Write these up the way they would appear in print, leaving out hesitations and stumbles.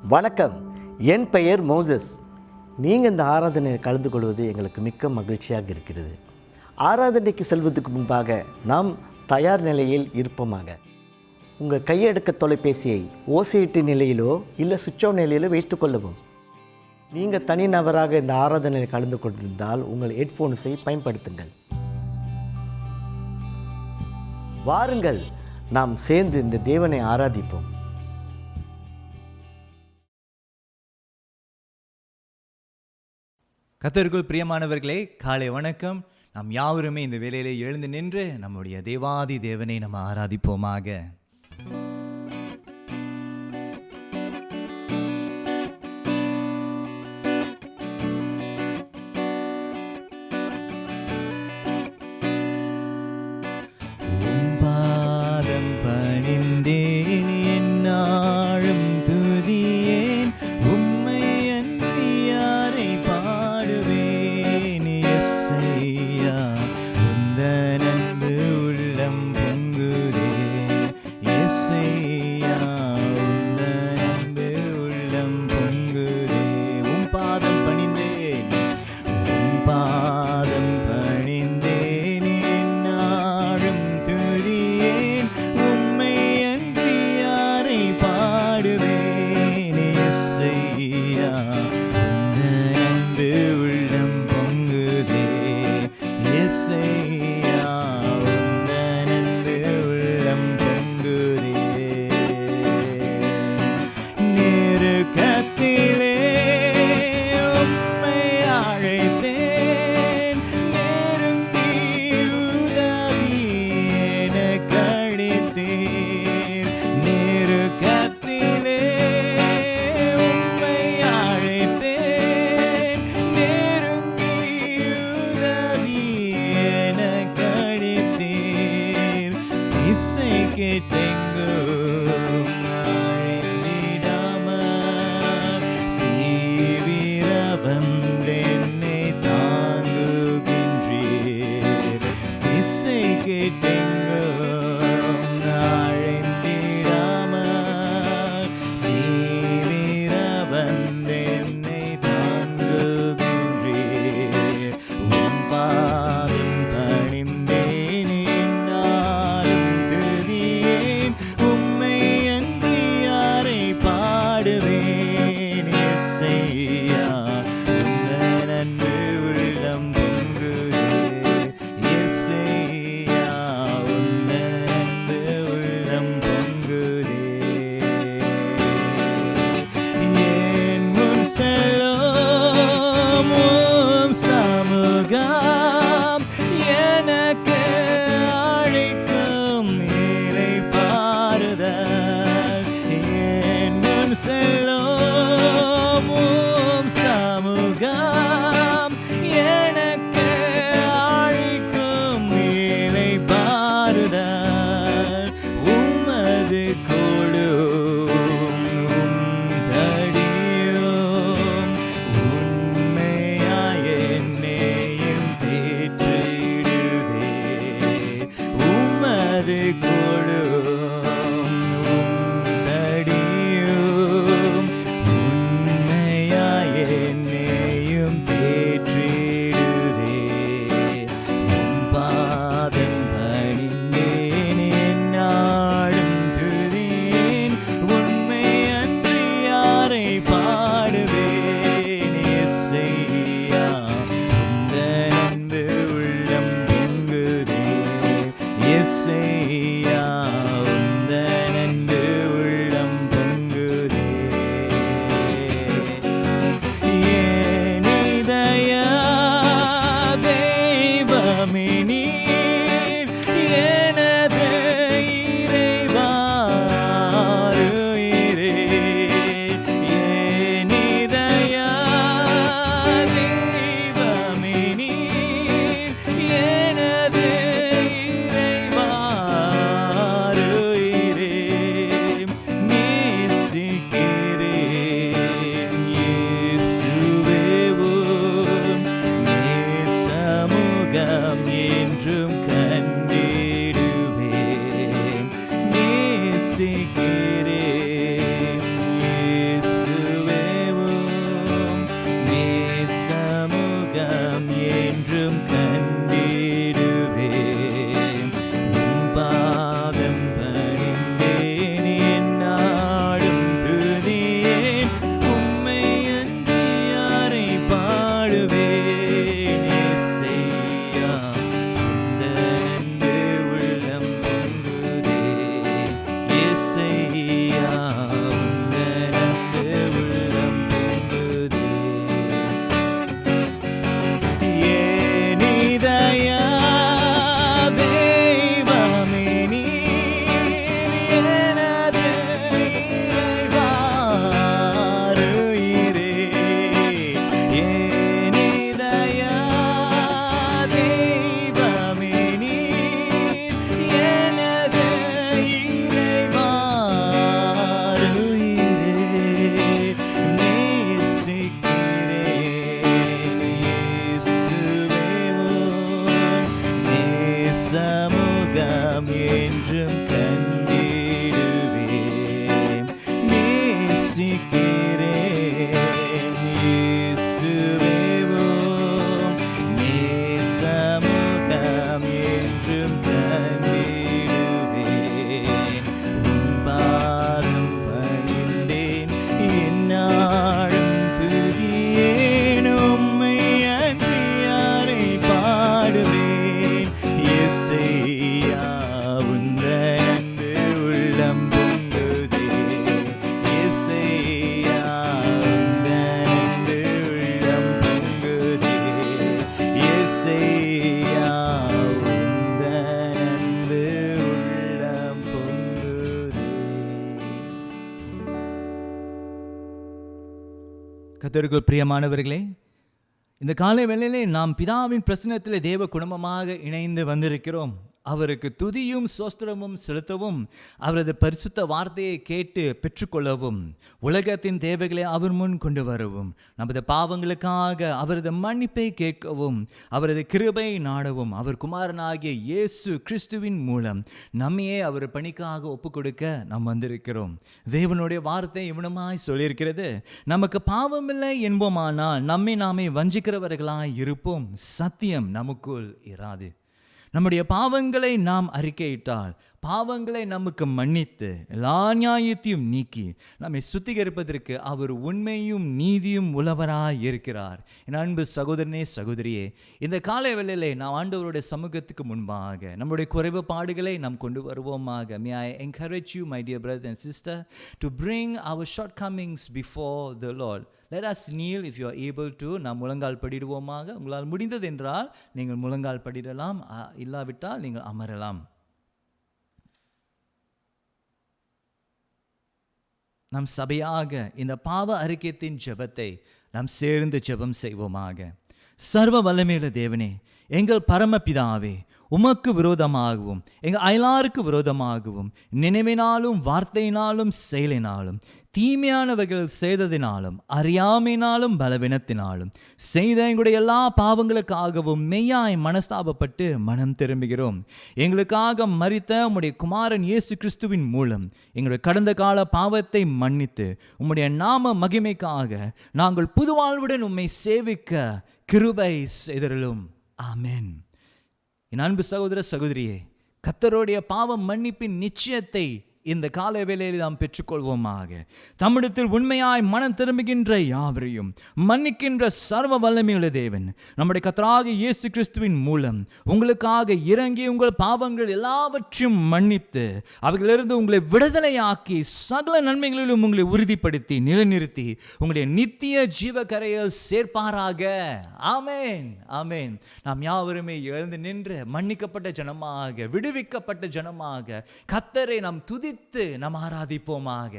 வணக்கம், என் பெயர் மோசஸ். நீங்கள் இந்த ஆராதனையில் கலந்து கொள்வது எங்களுக்கு மிக்க மகிழ்ச்சியாக இருக்கிறது. ஆராதனைக்கு செல்வதற்கு முன்பாக நாம் தயார் நிலையில் இருப்போமாக. உங்கள் கையடக்க தொலைபேசியை ஓசையிட்டு நிலையிலோ இல்லை சுவிட்ச் ஆன் நிலையிலோ வைத்துக்கொள்ளவும். நீங்கள் தனிநபராக இந்த ஆராதனையில் கலந்து கொண்டிருந்தால் உங்கள் ஹெட்ஃபோன்ஸை பயன்படுத்துங்கள். வாருங்கள், நாம் சேர்ந்து இந்த தேவனை ஆராதிப்போம். கர்த்தருக்குள் பிரியமானவர்களே, காலை வணக்கம். நாம் யாவருமே இந்த வேளையிலே எழுந்து நின்று நம்முடைய தேவாதி தேவனை நம்ம ஆராதிப்போமாக. பாதம் பணிந்தேன், என்னாலும் துதியேன், உம்மை அன்றி யாரை பாடுவேன். யெஸ்ஸையா, உந்தன் அன்பு உள்ளம் பொங்குதே. யெஸ்ஸையா, உந்தன் அன்பு உள்ளம் பொங்குதே. உம் பாதம் பணிந்தேன், உம் பாதம் பணிந்தேன், என்னாலும் துதியேன், உம்மை அன்றி யாரை பாடுவேன். யெஸ்ஸையா, உந்தன் அன்பு உள்ளம் பொங்குதே. யெஸ்ஸையா, உந்தன் அன்பு உள்ளம் பொங்குதே. நெருக்கத்திலே உம்மை அழைத்தேன், நெருங்கி உதவி எனக்கு அளித்தீர். நெருக்கத்திலே உம்மை அழைத்தேன், நெருங்கி உதவி எனக்கு அளித்தீர். இசை கேட்டெங்கும் அழிந்திடாமல் தீவிர வந்தென்னை தாங்குகின்றீர். இசை கேட்டெங்கும் அழிந்திடாமல் தீவிர வந்தென்னை தாங்குகின்றீர். உம் பாதம் பணிந்தேன், என்னாலும் துதியேன், உம்மை அன்றி யாரை பாடுவேன். யெஸ்ஸையா, உந்தன் அன்பு உள்ளம் பொங்குதே. யெஸ்ஸையா, உந்தன் அன்பு உள்ளம் பொங்குதே. என் முன் செல்லும் உம் சமூகம் எனக்கு அழைக்கும் இளைப்பாறுதல். என் முன் செல்லும் உம் சமூகம் எனக்கு அழைக்கும் இளைப்பாறுதல். உமது கொடும் உம் தடியும் உண்மையாய் என்னையும் தேற்றிடுதே. உமது கொடும் உம் தடியும் கர்த்தருக்குள் பிரியமானவர்களே, இந்த காலை வேளையிலே நாம் பிதாவின் பிரசன்னத்திலே தேவ குடும்பமாக இணைந்து வந்திருக்கிறோம். அவருக்கு துதியும் சோஸ்திரமும் செலுத்தவும், அவரது பரிசுத்த வார்த்தையை கேட்டு பெற்றுக்கொள்ளவும், உலகத்தின் தேவைகளை அவர் முன் கொண்டு வரவும், நமது பாவங்களுக்காக அவரது மன்னிப்பை கேட்கவும், அவரது கிருபை நாடவும், அவர் குமாரனாகிய இயேசு கிறிஸ்துவின் மூலம் நம்மையே அவர் பணிக்காக ஒப்பு கொடுக்க நாம் வந்திருக்கிறோம். தேவனுடைய வார்த்தை இவனமாய் சொல்லியிருக்கிறது, நமக்கு பாவமில்லை என்போமானால் நம்மை நாமே வஞ்சிக்கிறவர்களாய் இருப்போம், சத்தியம் நமக்குள் இராது. நம்முடைய பாவங்களை நாம் அறிக்கையிட்டால், பாவங்களை நமக்கு மன்னித்து எல்லா நியாயத்தையும் நீக்கி நம்மை சுத்திகரிப்பதற்கு அவர் உண்மையும் நீதியும் உள்ளவராய் இருக்கிறார். என் அன்பு சகோதரனே, சகோதரியே, இந்த காலை வேளையிலே நாம் ஆண்டவருடைய சமூகத்துக்கு முன்பாக நம்முடைய குறைபாடுகளை நாம் கொண்டு வருவோமாக. May I encourage you, my dear brother and sister, to bring our shortcomings before the Lord. Let us kneel if you are able to. நாம் முழங்கால் படிடுவோமாக. உங்களால் முடிந்தது என்றால் நீங்கள் முழங்கால் படிடலாம், இல்லாவிட்டால் நீங்கள் அமரலாம். நாம் சபையாக இந்த பாவ அறிக்கையின் ஜெபத்தை நாம் சேர்ந்து ஜெபம் செய்வோமாக. சர்வ வல்லமையுள்ள தேவனே, எங்கள் பரமபிதாவே, உமக்கு விரோதமாகவும் எங்கள் அயலாருக்கு விரோதமாகவும் நினைவினாலும் வார்த்தையினாலும் செயலினாலும் தீமையானவைகள் செய்ததினாலும் அறியாமையினாலும் பலவீனத்தினாலும் செய்த எங்களுடைய எல்லா பாவங்களுக்காகவும் மெய்யாய் மனஸ்தாபப்பட்டு மனம் திரும்புகிறோம். எங்களுக்காக மரித்த உம்முடைய குமாரன் இயேசு கிறிஸ்துவின் மூலம் எங்களுடைய கடந்த கால பாவத்தை மன்னித்து உம்முடைய நாம மகிமைக்காக நாங்கள் புது வாழ்வுடன் உம்மை சேவிக்க கிருபை செய்தருளும். ஆமென். என் அன்பு சகோதர சகோதரியே, கர்த்தருடைய பாவ மன்னிப்பின் நிச்சயத்தை இந்த கால வேளையில் நாம் பெற்றுக்கொள்வோமாக. தமிழத்தில் உண்மையாய் மனம் திரும்புகின்ற யாவரையும் மன்னிக்கின்ற சர்வ வல்லமையுள்ள தேவன் நம்முடைய கர்த்தராகிய இயேசு கிறிஸ்துவின் மூலம் உங்களுக்காக இறங்கி உங்கள் பாவங்கள் எல்லாவற்றையும் மன்னித்து அவைகளிலிருந்து உங்களை விடுதலையாக்கி சகல நன்மைகளிலும் உங்களை உறுதிப்படுத்தி நிலைநிறுத்தி உங்களுடைய நித்திய ஜீவக்கரையில் சேர்ப்பாராக. ஆமென், ஆமென். நாம் யாவருமே எழுந்து நின்று மன்னிக்கப்பட்ட ஜனமாக, விடுவிக்கப்பட்ட ஜனமாக கர்த்தரை நாம் துதித்து நாம் ஆராதிப்போமாக.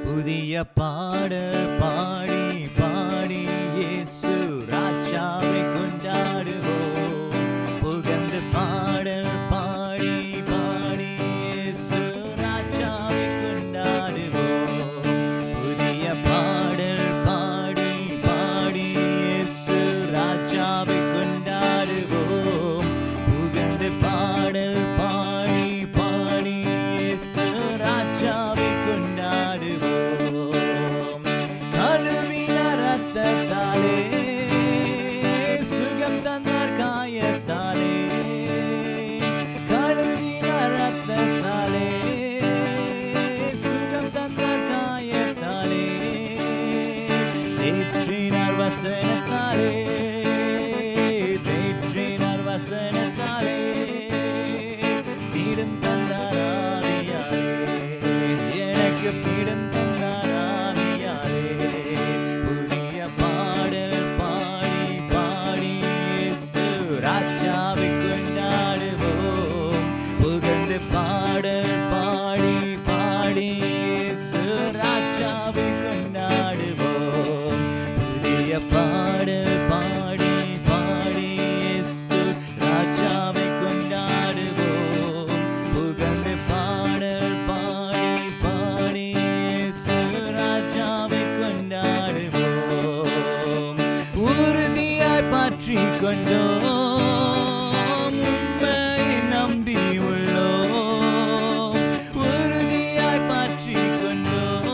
புதிய பாடல் பாடி பாடி இயேசு ராஜாவை கொண்டாடுவோம். புகழ்ந்து பாடல் பாடி பாடி இயேசு ராஜாவை கொண்டாடுவோம். புதிய பாடல் பாடி பாடி இயேசு ராஜாவை கொண்டாடுவோம். புகழ்ந்து பாடல் பாடி பாடி இயேசு ராஜாவை கொண்டாடுவோம். கழுவின ரத்தத்தாலே சுகம் தந்தார் காயத்தாலே, கழுவின ரத்தத்தாலே சுகம் தந்தார் காயத்தாலே, தேற்றினார் வசனத்தாலே, தேற்றினார் வசனத்தாலே, பீடம் தந்தார் ஆவியாலே, எனக்கு பீடம் தந்தார் ஆவியாலே. புதிய பாடல் பாடி பாடி இயேசு ராஜாவை கொண்டாடுவோம். புகழ்ந்து பாடல் பாடி பாடி இயேசு ராஜாவை கொண்டாடுவோம். புதிய பாடல் பாடி பாடி இயேசு ராஜாவை கொண்டாடுவோம். புகழ்ந்து பாடல் பாடி பாடி இயேசு ராஜாவை கொண்டாடுவோம். உறுதியாய் பற்றிக் கொண்டோம், உம்மை நம்பி உள்ளோம். உறுதியாய் பற்றிக் கொண்டோம்,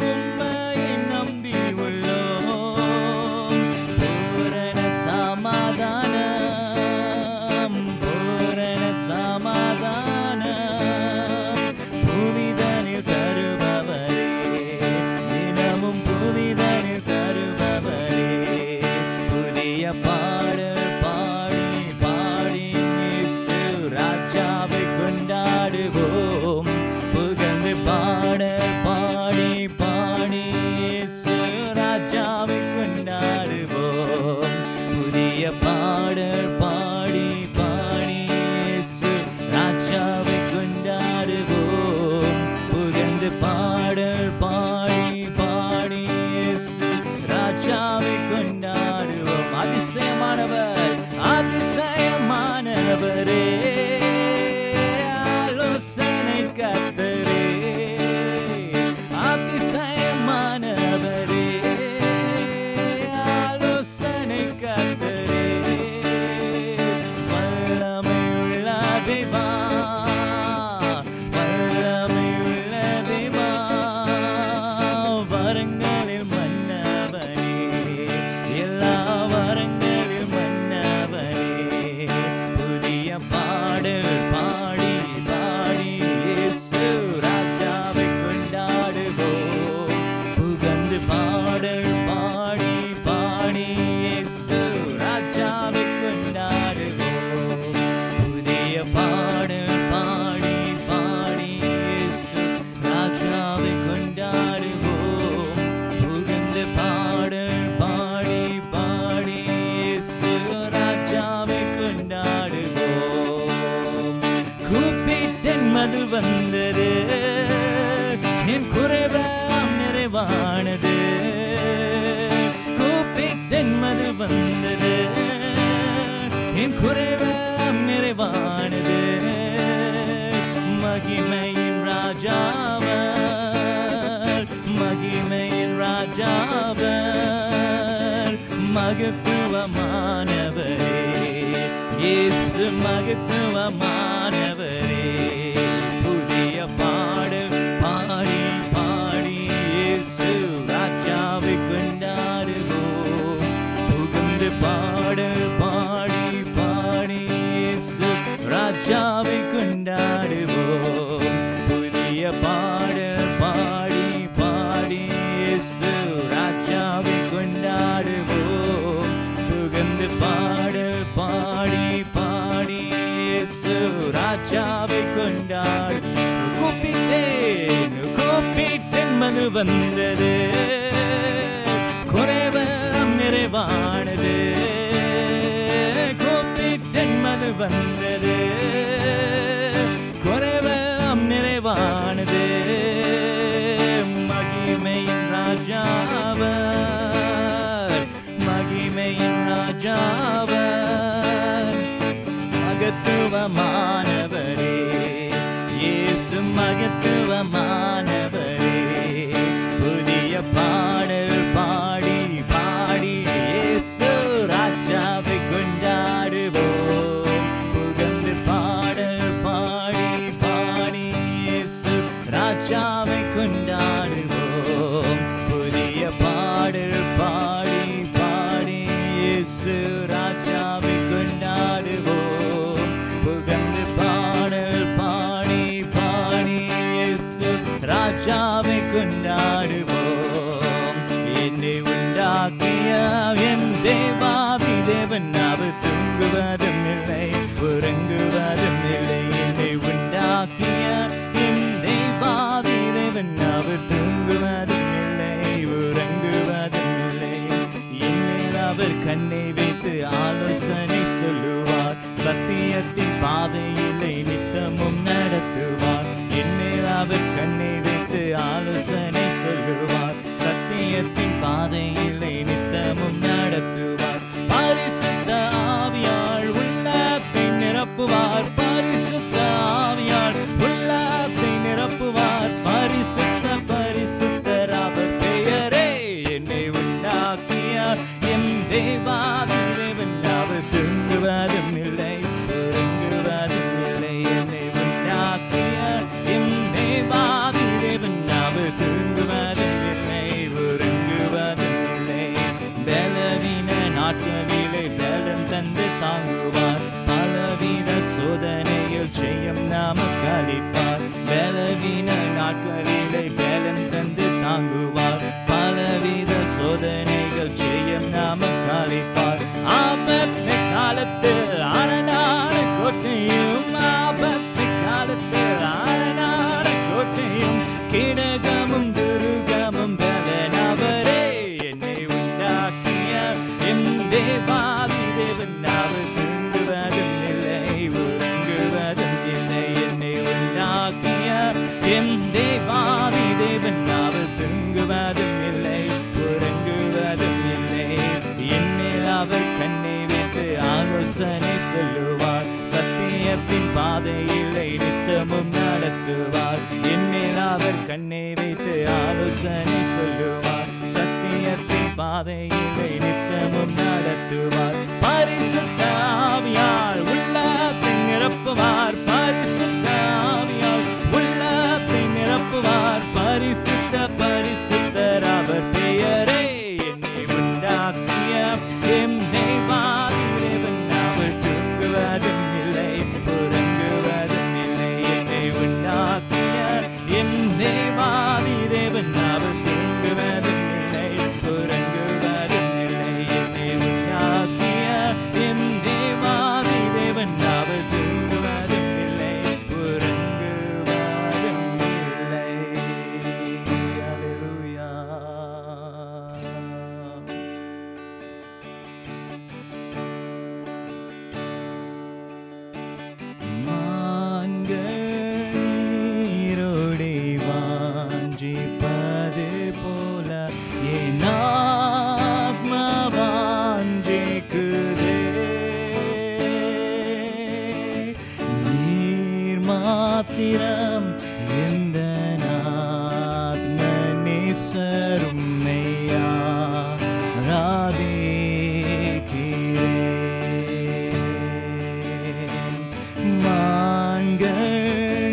உம்மை நம்பி உள்ளோம். பூரண சமாதானம், பூரண சமாதானம், புனிதனில் தருபவரே, தினமும் புனிதனில் தருபவரே. புதிய பாடல் பாடி பாடி இயேசு ராஜாவை கொண்டாடுவோம். புகழ்ந்து பாடல் பாடி பாடி இயேசு ராஜாவை கொண்டாடுவோம். புதிய பாடல் பாடி பாடி அதிசயமானவர், அதிசயமானவரே, ஆலோசனை கர்த்தரே, அதிசயமானவரே, ஆலோசனை கர்த்தரே, வல்லமையுள்ள தேவா, வல்லமையுள்ள தேவா, வரங்களில் மன்னவனே, எல்லா வரங்களில் மன்னவனே, புதிய பாடல் பாடி பாடி இயேசு ராஜாவை கொண்டாடுவோம், புகழ்ந்து பாடல் பாடி பாடி இயேசு ராஜாவை கொண்டாடுவோம், புதிய பாடல் பாடி பாடி இயேசு ராஜாவை கொண்டாடுவோம், புகழ்ந்து பாடல் பாடி பாடி இயேசு ராஜாவை கொண்டாடுவோம். கூப்பிட்டேன் மதில் வந்தது, என் குறைவெல்லாம் நிறைவானது, கூப்பிட்டேன் மதில் வந்தது, என் குறைவெல்லாம் நிறைவானது, மகிமையின் ராஜாவர், மகிமையின் ராஜாவர், மகத்துவமானவரே, இயேசு மகத்துவமானவரே, புதிய பாடல் பாடி பாடி இயேசு ராஜாவை கொண்டாடுவோம், புகழ்ந்து பாடல் பாடி பாடி இயேசு ராஜாவை கொண்டாடுவோம், புதிய பாடல் பாடி பாடி இயேசு ராஜாவை கொண்டாடுவோம், புகழ்ந்து பாடல் பாடி பாடி இயேசு ராஜாவை கொண்டாடு. கூப்பிட்டேன் மதில் வந்தது, குறைவெல்லாம் நிறைவானது, கூப்பிட்டேன் மதில் வந்தது, குறைவெல்லாம் நிறைவானது, மகிமையின் ராஜாவர், மகிமையின் ராஜாவர், மகத்துவமானவரே, இயேசு மகத்துவமானவரே, புதிய பாடல் பாடி பாடி இயேசு ராஜாவை கொண்டாடுவோம், புகழ்ந்து பாடல் பாடி பாடி இயேசு ராஜாவை கொண்டாடுவோம், புதிய பாடல் பாடி பாடி இயேசு ராஜாவை கொண்டாடுவோம், புகழ்ந்து பாடல் பாடி பாடி இயேசு ராஜாவை கொண்டாடுவோம். என்னை உண்டாக்கிய என் தேவாதி தேவன், அவர் தூங்குவதும் இல்லை உறங்குவதும் இல்லை, என்னை உண்டாக்கிய என் தேவாதி தேவன், அவர் தூங்குவதும் இல்லை உறங்குவதும் இல்லை, என்னில் அவர் கண்ணை வைத்து ஆலோசனை சொல்லுவார், சத்தியத்தின் பாதையிலே நித்தமும் நடத்துவார், என்னில் அவர் கண்ணை வைத்து ஆலோசனை சொல்லுவார், சத்தியத்தின் பாதையிலே நித்தமும் நடத்துவார், பரிசுத்த ஆவியால் உள்ளத்தை நிரப்புவார், பரிசுத்த ஆவியால் உள்ளத்தை நிரப்புவார், பரிசுத்த பரிசுத்தர் அவர் பெயரே, என்னை உண்டாக்கிய என் தேவாதி தேவன், அவர் தூங்குவதும் இல்லை உறங்குவதும் இல்லை, என்னை உண்டாக்கிய என் தேவாதி தேவன், அவர் தூங்குவதும் இல்லை உறங்குவதும் இல்லை, பலவீன நாட்களிலே பலம் தந்து தாங்குவார், பலவீன சோதனையில் ஜெயம் நமக்கு அளிப்பார், பலவீன நாட்களிலே பலம் தந்து தாங்குவார், பலவித சோதனைகள் ஜெயம் நமக்கு அளிப்பார், ஆபத்து காலத்தில் அரணான கோட்டையும், ஆபத்து காலத்தில் அரணான கோட்டையும், கிடகமும் துருகமும் பலனவரே, என்னை உண்டாக்கிய என் தேவாதி தேவன், அவர் தூங்குவதும் இல்லை உறங்குவதும் இல்லை, என்னை உண்டாக்கிய என் தேவாதி தேவன், அவர் தூங்குவதும் இல்லை உறங்குவதும் இல்லை, என்னில் அவர் கண்ணை வைத்து ஆலோசனை சொல்லுவார். சத்தியத்தின் பாதையிலே நித்தமும் நடத்துவார். என்மேல் அவர் கண்ணை வைத்து ஆலோசனை சொல்லுவார். சத்தியத்தின் பாதையிலே நித்தமும் நடத்துவார். பரிசுத்த ஆவியால் உள்ளத்தை நிரப்புவார். பரிசுத்த ஆவியால் உள்ளத்தை நிரப்புவார். பரிசுத்த பரிசுத்தர் அவர் பெயரே. என்னை உண்டாக்கிய எம் தேவாதி தேவன் அவர் தூங்குவதும் இல்லை உறங்குவதும் இல்லை. என்னை உண்டாக்கிய எம் தேவாதி தேவன் அவர் தூங்குவதும் இல்லை உறங்குவதும் இல்லை. என்னை உண்டாக்கிய எம் தேவாதி தேவன் அவர் தூங்குவதும் இல்லை உறங்குவதும் இல்லை. அல்லேலூயா. மான்கள் நீரோடை வாஞ்சிப்பது போல என் ஆத்மா வாஞ்சிக்குதே. நீர் மாத்திரம் எந்த ஆத்ம நேசரும் மான்கள்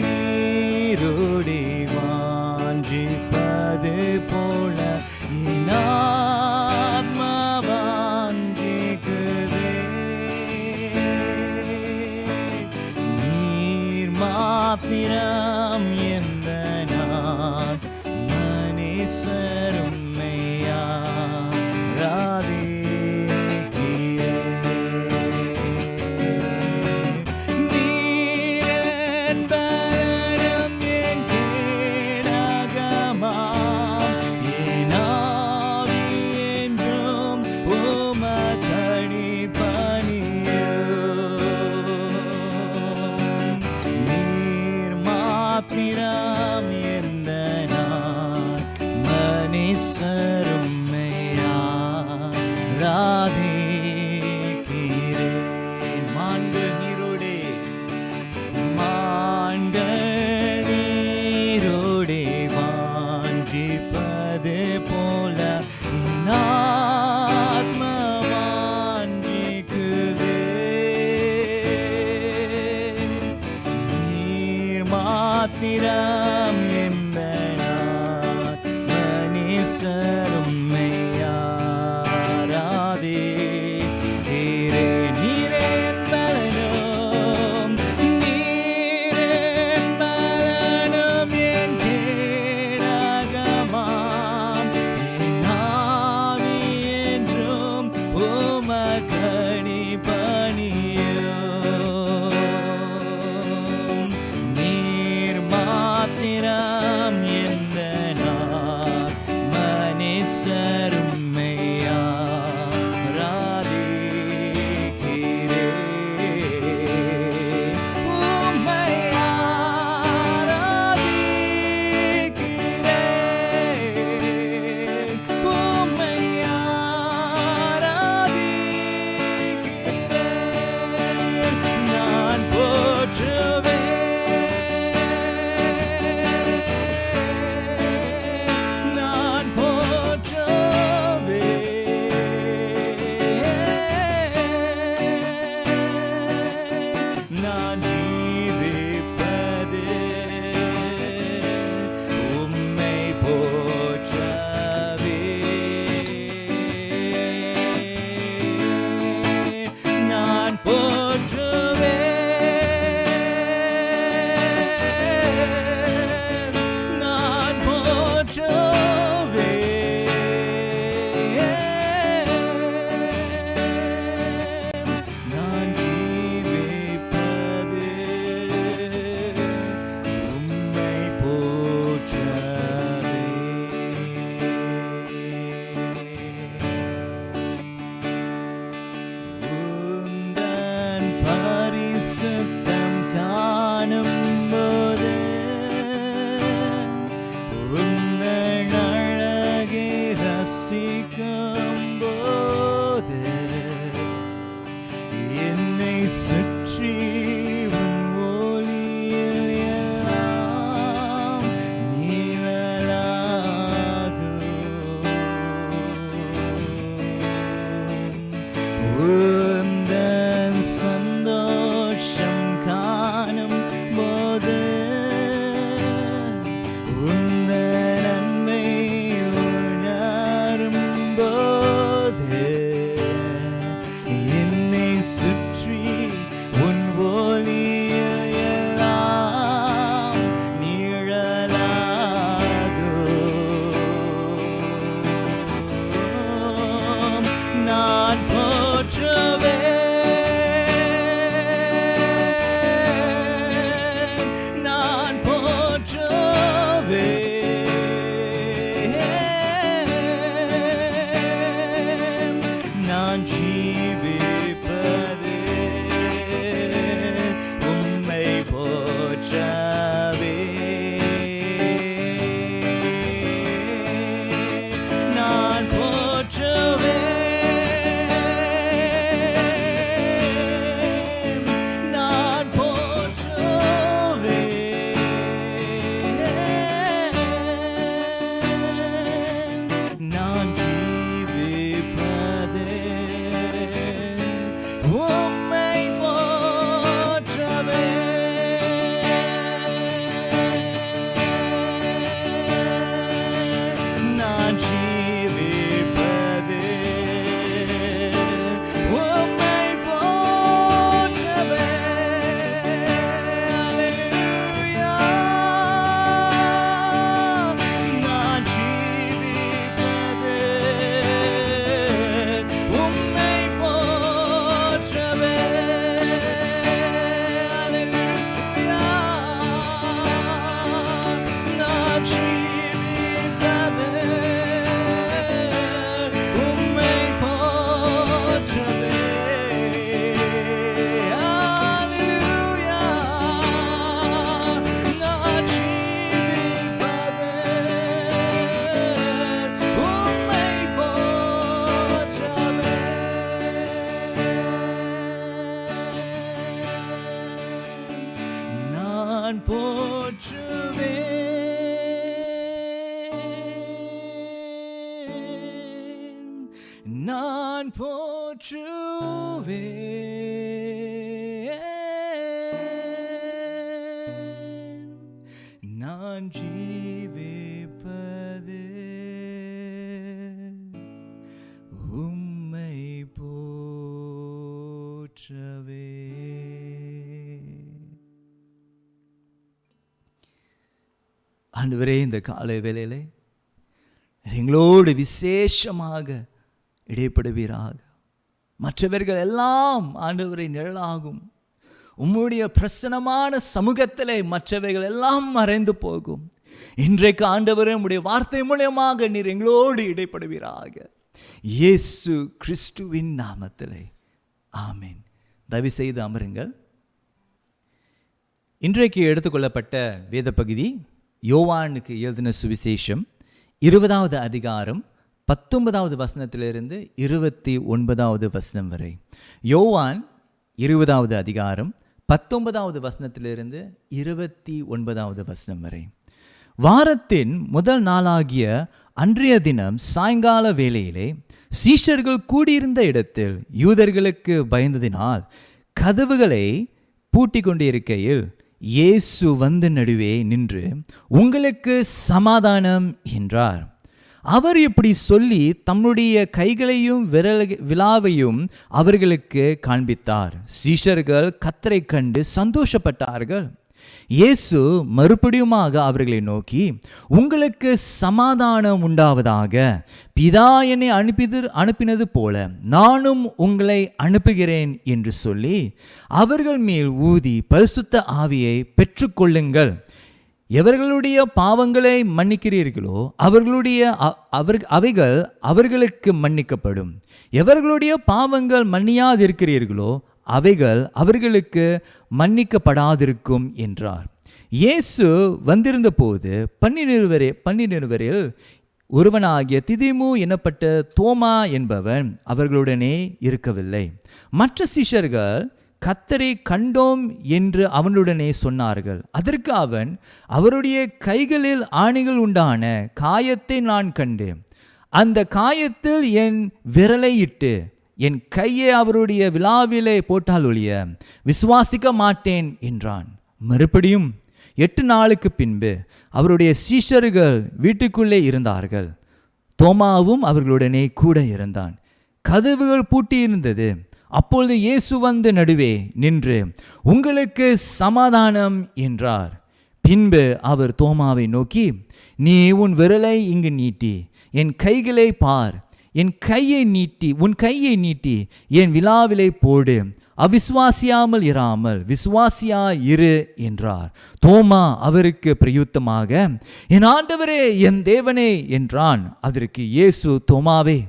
நீரோடே வாஞ்சிப்பது போல என் ஆத்மா வாஞ்சிக்குதே. நீர் மாத்திரம் எந்த மனுஷரும் மாத்திரம் எந்த மனுஷரும் ராதிக்கிறேன். மான்கள் நீரோடே வாஞ்சிப்பது போல என் ஆத்மா வாஞ்சிக்குதே. நீர் மாத்திரம் எந்த மனுஷரும் மாத்திரம் எந்த மனுஷரும் சுற்றி உன் ஒளியில் எல்லாம் நிழலாகும். உந்தன் சந்தோஷம் காணும் போது உந்தன் நன்மை உணரும் போது என்னை சுற்றி உன் ஒளியில் எல்லாம் நிழலாகும். நான் போற்றுவேன், நான் போற்றுவேன். நான் ஜீவிப்பது உம்மை போற்றவே. நான் போற்றுவேன், நான் போற்றுவேன். நான் ஜீவிப்பது உம்மை போற்றவே. நான் ஜீவிப்பது உம்மை போற்றவே. அல்லேலூயா. நான் ஜீவிப்பது உம்மை போற்றவே. அல்லேலூயா. நான் ஜீவிப்பது உம்மை போற்றவே. அல்லேலூயா. நான் ஜீவிப்பது உம்மை போற்றவே. நான் போற்றுவேன், நான் போற்றுவேன். நான் ஜீவிப்பது உம்மை போற்றவே. ஆண்டவரே, இந்த காலை வேளையிலே எங்களோடு விசேஷமாக இடைப்படுவீராக. மற்றவர்கள் எல்லாம் ஆண்டவரை நிழலாகும். உம்முடைய பிரசன்னமான சமூகத்திலே மற்றவைகள் எல்லாம் மறைந்து போகும். இன்றைக்கு ஆண்டவரே, உம்முடைய வார்த்தை மூலமாக நீர் எங்களோடு இடைப்படுவீராக. இயேசு கிறிஸ்துவின் நாமத்திலே ஆமென். தயவு செய்து அமருங்கள். இன்றைக்கு எடுத்துக்கொள்ளப்பட்ட வேத பகுதி யோவானுக்கு எழுதின சுவிசேஷம் 20வது அதிகாரம் 19வது வசனத்திலிருந்து 29வது வசனம் வரை. யோவான் 20வது அதிகாரம் 19வது வசனத்திலிருந்து 29வது வசனம் வரை. வாரத்தின் முதல் நாளாகிய அன்றைய தினம் சாயங்கால வேளையிலே சீஷர்கள் கூடியிருந்த இடத்தில் யூதர்களுக்கு பயந்ததினால் கதவுகளை பூட்டி கொண்டிருக்கையில் இயேசு வந்து நடுவே நின்று, உங்களுக்கு சமாதானம் என்றார். அவர் இப்படி சொல்லி தம்முடைய கைகளையும் விலாவையும் அவர்களுக்கு காண்பித்தார். சீஷர்கள் கர்த்தரை கண்டு சந்தோஷப்பட்டார்கள். இயேசு மறுபடியுமாக அவர்களை நோக்கி, உங்களுக்கு சமாதானம் உண்டாவதாக. பிதா என்னை அனுப்பினது போல நானும் உங்களை அனுப்புகிறேன் என்று சொல்லி அவர்கள் மேல் ஊதி பரிசுத்த ஆவியை பெற்றுக்கொள்ளுங்கள். எவர்களுடைய பாவங்களை மன்னிக்கிறீர்களோ அவைகள் அவர்களுக்கு மன்னிக்கப்படும். எவர்களுடைய பாவங்கள் மன்னியாதிருக்கிறீர்களோ அவைகள் அவர்களுக்கு மன்னிக்கப்படாதிருக்கும் என்றார். இயேசு வந்திருந்த போது 12 ஒருவனாகிய திதிமு எனப்பட்ட தோமா என்பவன் அவர்களுடனே இருக்கவில்லை. மற்ற சீஷர்கள் கர்த்தரை கண்டோம் என்று அவனுடனே சொன்னார்கள். அதற்கு அவன், அவருடைய கைகளில் ஆணிகள் உண்டான காயத்தை நான் கண்டேன். அந்த காயத்தில் என் விரலை இட்டு என் கையை அவருடைய விலாவிலே போட்டால் ஒழிய விசுவாசிக்க மாட்டேன் என்றான். மறுபடியும் 8 நாளுக்கு பின்பு அவருடைய சீஷர்கள் வீட்டுக்குள்ளே இருந்தார்கள். தோமாவும் அவர்களுடனே கூட இருந்தான். கதவுகள் பூட்டியிருந்தது. அப்பொழுது இயேசு வந்து நடுவே நின்று, உங்களுக்கு சமாதானம் என்றார். பின்பு அவர் தோமாவை நோக்கி, நீ உன் விரலை இங்கு நீட்டி என் கைகளை பார், உன் கையை நீட்டி என் விலாவிலை போடு, அவிசுவாசியாமல் இராமல் விசுவாசியா இரு என்றார். தோமா அவருக்கு பிரயுத்தமாக, என் ஆண்டவரே என் தேவனே என்றான். அதற்கு இயேசு, தோமாவே,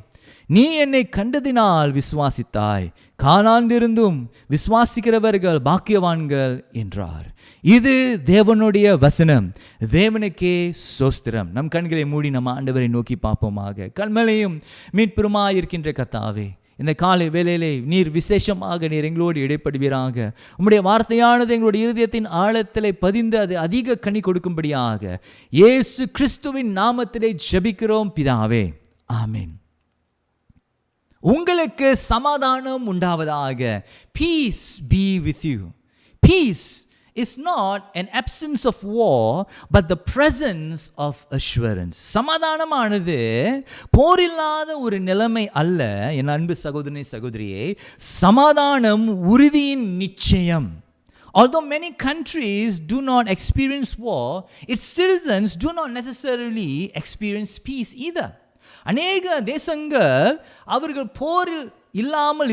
நீ என்னை கண்டதினால் விசுவாசித்தாய், காணாதிருந்தும் விசுவாசிக்கிறவர்கள் பாக்கியவான்கள் என்றார். இது தேவனுடைய வசனம். தேவனுக்கே சோஸ்திரம். நம் கண்களை மூடி நம்ம ஆண்டவரை நோக்கி பார்ப்போமாக. கண்மலையும் மீட்பெருமாய் இருக்கின்ற கர்த்தாவே, இந்த காலை வேளையிலே நீர் விசேஷமாக நீர் எங்களோடு இடைப்படுவீராக. உம்முடைய வார்த்தையானது எங்களுடைய இருதயத்தின் ஆழத்திலே பதிந்து அது அதிக கனி கொடுக்கும்படியாக இயேசு கிறிஸ்துவின் நாமத்திலே ஜெபிக்கிறோம் பிதாவே, ஆமென். உங்களுக்கு சமாதானம் உண்டாவதாக. Peace be with you. Peace is not an absence of war, but the presence of assurance. சமாதானமானது போரில்லாத ஒரு நிலைமை அல்ல என் அன்பு சகோதரனே சகோதரியே. சமாதானம் உறுதியின் நிச்சயம். Although many countries do not experience war, its citizens do not necessarily experience peace either. அநேக தேசங்கள் அவர்கள் போரிலே இல்லாமல்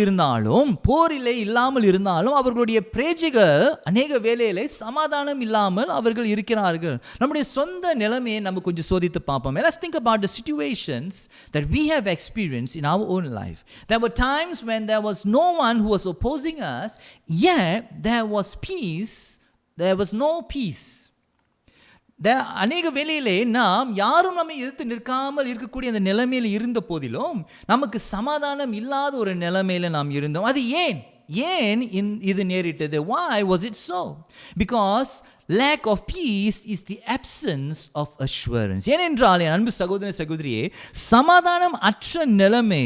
இருந்தாலும் அவர்களுடைய பிரஜைகள் அநேக வேளையிலே சமாதானம் இல்லாமல் அவர்கள் இருக்கிறார்கள். நம்முடைய சொந்த நிலைமையை நம்ம கொஞ்சம் சோதித்து பார்ப்போம். Let's think about the situations that we have experienced in our own life. There were times when there was no one who was opposing us, yet there was peace. There was no peace. அநேக வேளையிலே நாம் யாரும் நம்மை எதிர்த்து நிற்காமல் இருக்கக்கூடிய அந்த நிலைமையில் இருந்த போதிலும் நமக்கு சமாதானம் இல்லாத ஒரு நிலைமையில நாம் இருந்தோம். அது ஏன் இது நேரிட்டது? Why was it so? Because lack of peace is the absence of assurance. ஏனென்றால் என் அன்பு சகோதர சகோதரியே, சமாதானம் அற்ற நிலைமை,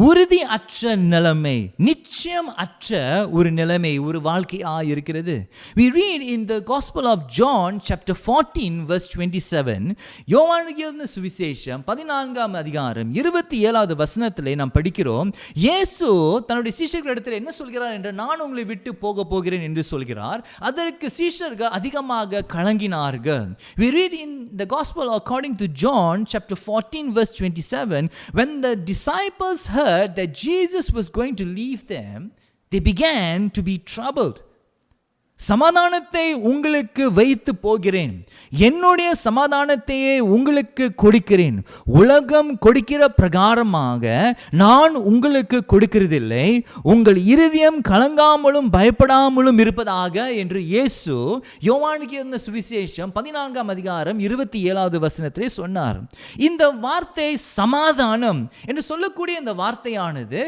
உறுதி அற்ற நிலைமை, நிச்சயம் அற்ற ஒரு நிலைமை, ஒரு வாழ்க்கையாக இருக்கிறது. We read in the Gospel of John chapter 14 verse 27. யோவான் எழுதின சுவிசேஷம் 14ஆம் அதிகாரம் 27வது வசனத்திலே நாம் படிக்கிறோம். இயேசு தன்னுடைய சீஷர்களிடத்தில் என்ன சொல்கிறார் என்று, நான் உங்களை விட்டு போகிறேன் என்று சொல்கிறார். அதற்கு சீஷர்கள் அதிகமாக கலங்கினார்கள். We read in the Gospel according to John chapter 14 verse 27, when the disciples heard that Jesus was going to leave them, they began to be troubled. சமாதானத்தை உங்களுக்கு வைத்து போகிறேன், என்னுடைய சமாதானத்தையே உங்களுக்கு கொடுக்கிறேன், உலகம் கொடுக்கிற பிரகாரமாக நான் உங்களுக்கு கொடுக்கிறதில்லை, உங்கள் இருதயம் கலங்காமலும் பயப்படாமலும் இருப்பதாக என்று இயேசு யோவானுக்கு இருந்த சுவிசேஷம் 14ஆம் அதிகாரம் 27வது வசனத்திலே சொன்னார். இந்த வார்த்தை சமாதானம் என்று சொல்லக்கூடிய இந்த வார்த்தையானது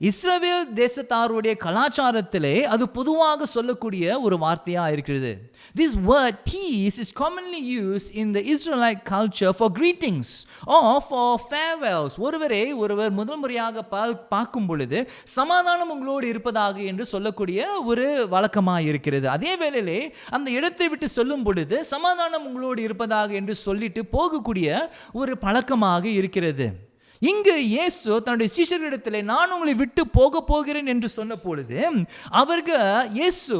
இஸ்ரவேல் தேசத்தாருடைய கலாச்சாரத்திலே அது பொதுவாக சொல்லக்கூடிய ஒரு வார்த்தையா இருக்கிறது. This word peace is commonly used in the Israelite culture for greetings or for farewells. ஒருவர் முதல் முறையாக பார்க்கும் பொழுது சமாதானம் உங்களோடு இருப்பதாக என்று சொல்லக்கூடிய ஒரு வழக்கமாக இருக்கிறது. அதே வேளையிலே அந்த இடத்தை விட்டு சொல்லும் பொழுது சமாதானம் உங்களோடு இருப்பதாக என்று சொல்லிட்டு போகக்கூடிய ஒரு பழக்கமாக இருக்கிறது. இங்கு இயேசு தன்னுடைய சீஷர்களிடத்திலே நான் உங்களை விட்டு போகிறேன் என்று சொன்ன பொழுது அவர்கள், இயேசு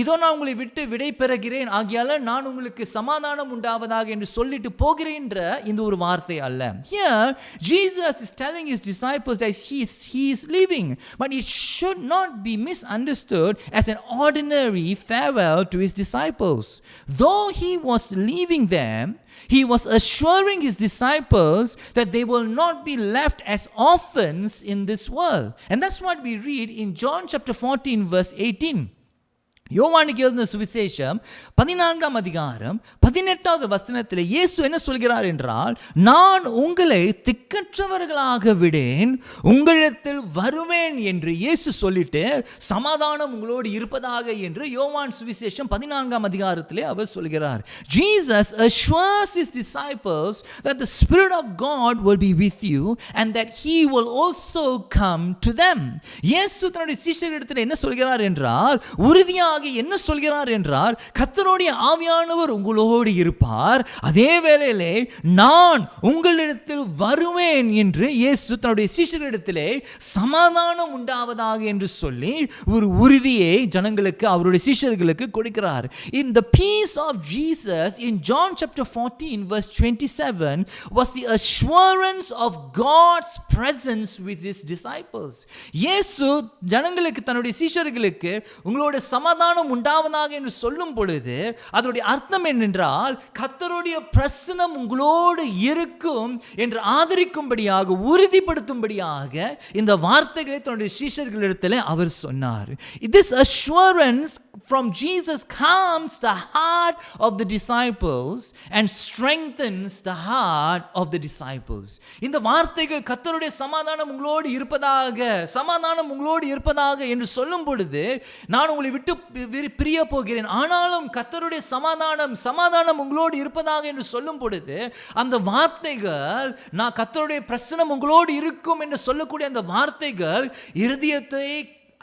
இதோ நான் உங்களை விட்டு விடை பெறுகிறேன், ஆகியால நான் உங்களுக்கு சமாதானம் உண்டாவதாக என்று சொல்லிட்டு போகிறேன் என்ற இந்த ஒரு வார்த்தை அல்ல. Here Jesus is telling his disciples that he is leaving, but it should not be misunderstood as an ordinary farewell to his disciples. Though he was leaving them, he was assuring his disciples that they will not be left as orphans in this world. And that's what we read in John chapter 14 verse 18. யோவானுக்கு எழுதின சுவிசேஷம் 14ஆம் அதிகாரம் 18வது வசனத்தில் இயேசு என்ன சொல்கிறார் என்றால், நான் உங்களை திக்கற்றவர்களாக விடேன், உங்களிடத்தில் வருவேன் என்று இயேசு சொல்லிட்டு சமாதானம் உங்களோடு இருப்பதாக என்று யோவான் சுவிசேஷம் 14ஆம் அதிகாரத்திலே அவர் சொல்கிறார். Jesus assures his disciples that the Spirit of God will be with you and that he will also come to them. இயேசு தன்னுடைய சீஷர்களிடத்தில் என்ன சொல்கிறார் என்றால், உறுதியாக என்ன சொல்கிறார் என்றார், கர்த்தருடைய ஆவியானவர் உங்களோடு இருப்பார், அதே வேளையிலே நான் உங்களிடத்தில் வருவேன் என்று இயேசு தன்னுடைய சீஷர்களிடத்திலே சமாதானம் உண்டாவதாக என்று சொல்லி ஒரு உறுதியை ஜனங்களுக்கு, அவருடைய சீஷர்களுக்கு கொடுக்கிறார். In the peace of Jesus in John chapter 14 verse 27 was the assurance of God's presence with his disciples. இயேசு ஜனங்களுக்கு, தன்னுடைய சீஷர்களுக்கு உங்களோட சமாதானம் உண்டாவதாக என்று சொல்லும் பொழுது அதனுடைய அர்த்தம் என்னென்றால், கர்த்தருடைய பிரசன்னம் உங்களோடு இருக்கும் என்று ஆதரிக்கும்படியாக, உறுதிப்படுத்தும்படியாக இந்த வார்த்தைகளை தன்னுடைய சீஷர்களிடத்தில் அவர் சொன்னார். This assurance from Jesus calms the heart of the disciples and strengthens the heart of the disciples. இந்த வார்த்தைகள் கர்த்தருடைய சமாதானம் உங்களோடு இருப்பதாக, சமாதானம் உங்களோடு இருப்பதாக என்று சொல்லும் பொழுது, நான் உங்களை விட்டு பிரிய போகிறேன், ஆனாலும் கர்த்தருடைய சமாதானம் உங்களோடு இருப்பதாக என்று சொல்லும் பொழுது, அந்த வார்த்தைகள், நான் கர்த்தருடைய பிரசன்னம் உங்களோடு இருக்கும் என்று சொல்லக்கூடிய அந்த வார்த்தைகள் இருதயத்தை